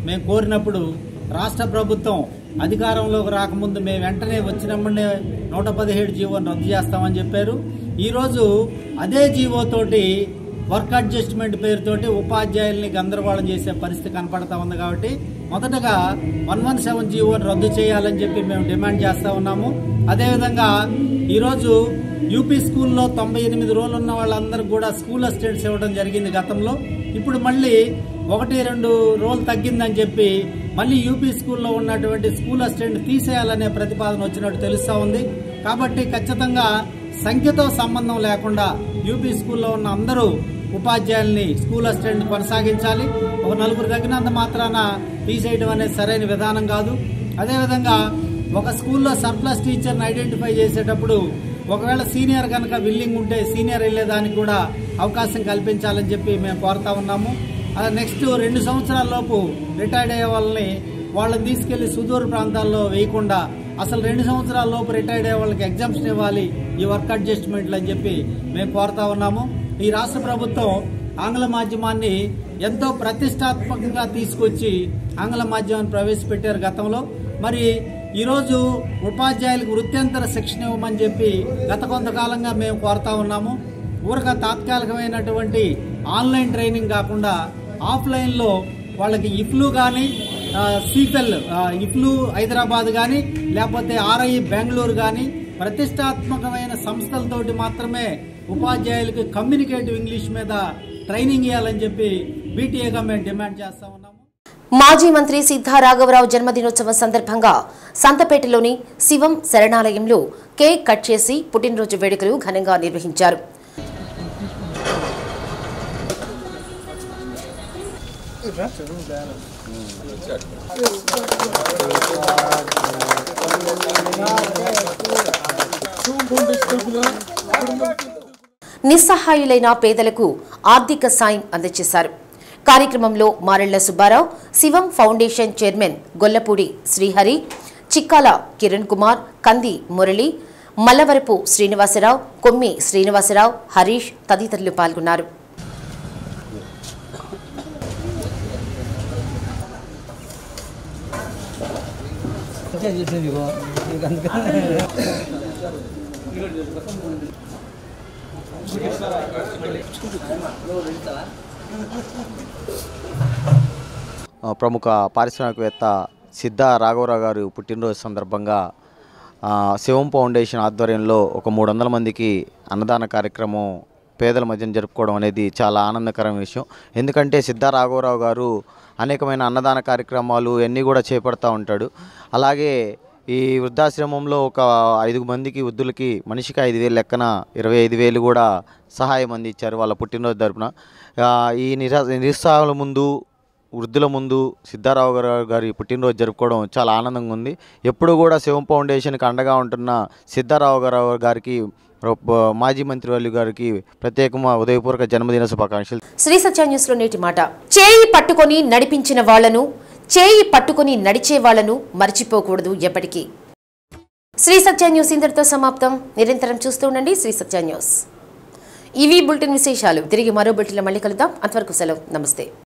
Speaker 19: మేము కోరినప్పుడు రాష్ట్ర ప్రభుత్వం అధికారంలోకి రాకముందు మేము వెంటనే వచ్చినప్పుడే 117 జీవోను రద్దు చేస్తామని చెప్పారు. ఈరోజు అదే జీవోతోటి వర్క్ అడ్జస్ట్మెంట్ పేరుతోటి ఉపాధ్యాయుల్ని గందరగోళం చేసే పరిస్థితి కనపడతా ఉంది. కాబట్టి మొదటగా 117 జీవోను రద్దు చేయాలని చెప్పి మేము డిమాండ్ చేస్తా ఉన్నాము. అదేవిధంగా ఈరోజు యూపీ స్కూల్లో 98 రోజులు ఉన్న వాళ్ళందరూ కూడా స్కూల్ అసిస్టెంట్స్ ఇవ్వడం జరిగింది గతంలో. ఇప్పుడు మళ్ళీ 1-2 రోజులు తగ్గిందని చెప్పి మళ్ళీ యూపీ స్కూల్లో ఉన్నటువంటి స్కూల్ అసిస్టెంట్ తీసేయాలనే ప్రతిపాదన వచ్చినట్టు తెలుస్తా ఉంది. కాబట్టి ఖచ్చితంగా సంఖ్యతో సంబంధం లేకుండా యూపీ స్కూల్లో ఉన్న అందరూ ఉపాధ్యాయుల్ని స్కూల్ అసిస్టెంట్ కొనసాగించాలి. ఒక 4 తగ్గినంత మాత్రాన తీసేయడం అనేది సరైన విధానం కాదు. అదేవిధంగా ఒక స్కూల్లో సర్ప్లస్ టీచర్ని ఐడెంటిఫై చేసేటప్పుడు ఒకవేళ సీనియర్ కనుక విల్లింగ్ ఉంటే సీనియర్ వెళ్లేదానికి కూడా అవకాశం కల్పించాలని చెప్పి మేము కోరుతా ఉన్నాము. నెక్స్ట్ 2 సంవత్సరాల లోపు రిటైర్డ్ అయ్యే వాళ్ళని తీసుకెళ్లి సుదూర ప్రాంతాల్లో వేయకుండా అసలు 2 సంవత్సరాల లోపు రిటైర్డ్ అయ్యే వాళ్ళకి ఎగ్జామ్షన్ ఇవ్వాలి ఈ వర్క్ అడ్జస్ట్మెంట్లు అని చెప్పి మేము కోరుతా ఉన్నాము. ఈ రాష్ట్ర ప్రభుత్వం ఆంగ్ల మాధ్యమాన్ని ఎంతో ప్రతిష్టాత్మకంగా తీసుకొచ్చి ఆంగ్ల మాధ్యమాన్ని ప్రవేశపెట్టారు గతంలో. మరి ఈరోజు ఉపాధ్యాయులకు వృత్యంతర శిక్షణ ఇవ్వమని చెప్పి గత కొంతకాలంగా మేము కోరుతా ఉన్నాము. ఊరక తాత్కాలికమైనటువంటి ఆన్లైన్ ట్రైనింగ్ కాకుండా ఆఫ్లైన్లో వాళ్ళకి ఇఫ్లు కానీ సిఫెల్ ఇఫ్లు హైదరాబాద్ కానీ లేకపోతే ఆర్ఐ బెంగళూరు కానీ ప్రతిష్టాత్మకమైన సంస్థలతోటి మాత్రమే ఉపాధ్యాయులకు కమ్యూనికేటివ్ ఇంగ్లీష్ మీద ట్రైనింగ్ ఇవ్వాలని చెప్పి బీటీఏగా మేము డిమాండ్ చేస్తా ఉన్నాము.
Speaker 1: మాజీ మంత్రి సిద్ధా రాఘవరావు జన్మదినోత్సవం సందర్భంగా సంతపేటలోని శివం శరణాలయంలో కేక్ కట్ చేసి పుట్టినరోజు వేడుకలు ఘనంగా నిర్వహించారు. నిస్సహాయులైన పేదలకు ఆర్థిక సాయం అందజేశారు. కార్యక్రమంలో మారెళ్ల సుబ్బారావు, శివం ఫౌండేషన్ చైర్మన్ గొల్లపూడి శ్రీహరి, చిక్కాల కిరణ్ కుమార్, కంది మురళి, మల్లవరపు శ్రీనివాసరావు, కొమ్మి శ్రీనివాసరావు, హరీష్ తదితరులు పాల్గొన్నారు.
Speaker 20: ప్రముఖ పారిశ్రామికవేత్త సిద్ధా రాఘవరావు గారు పుట్టినరోజు సందర్భంగా శివం ఫౌండేషన్ ఆధ్వర్యంలో ఒక 300 మందికి అన్నదాన కార్యక్రమం పేదల మధ్యన జరుపుకోవడం అనేది చాలా ఆనందకరమైన విషయం. ఎందుకంటే సిద్ధా రాఘవరావు గారు అనేకమైన అన్నదాన కార్యక్రమాలు అన్నీ కూడా చేపడతా ఉంటాడు. అలాగే ఈ వృద్ధాశ్రమంలో ఒక 5 మందికి వృద్ధులకి మనిషికి 5,000 లెక్కన 25,000 కూడా సహాయం అందించారు వాళ్ళ పుట్టినరోజు తరపున. ఈ నిరుత్సాహాల ముందు వృద్ధుల ముందు సిద్ధారాఘవరావు గారి పుట్టినరోజు జరుపుకోవడం చాలా ఆనందంగా ఉంది. ఎప్పుడు కూడా శివం ఫౌండేషన్కి అండగా ఉంటున్న సిద్ధారాఘవరావు గారికి మాజీ మంత్రి గారికి ప్రత్యేకంగా ఉదయపూర్వక జన్మదిన శుభాకాంక్షలు.
Speaker 1: శ్రీ సత్య న్యూస్ లో నేటి మాట. చేయి పట్టుకొని నడిపించిన వాళ్లను, చేయి పట్టుకొని నడిచే వాళ్లను మర్చిపోకూడదు ఎప్పటికీ. శ్రీ సత్య న్యూస్ ఇంతటితో సమాప్తం. నిరంతరం చూస్తూ ఉండండి శ్రీ సత్య న్యూస్. ఇవి బులెటిన్ విశేషాలు. తిరిగి మరో బులెటిన్లో మళ్ళీ కలుద్దాం. అంతవరకు సెలవు. నమస్తే.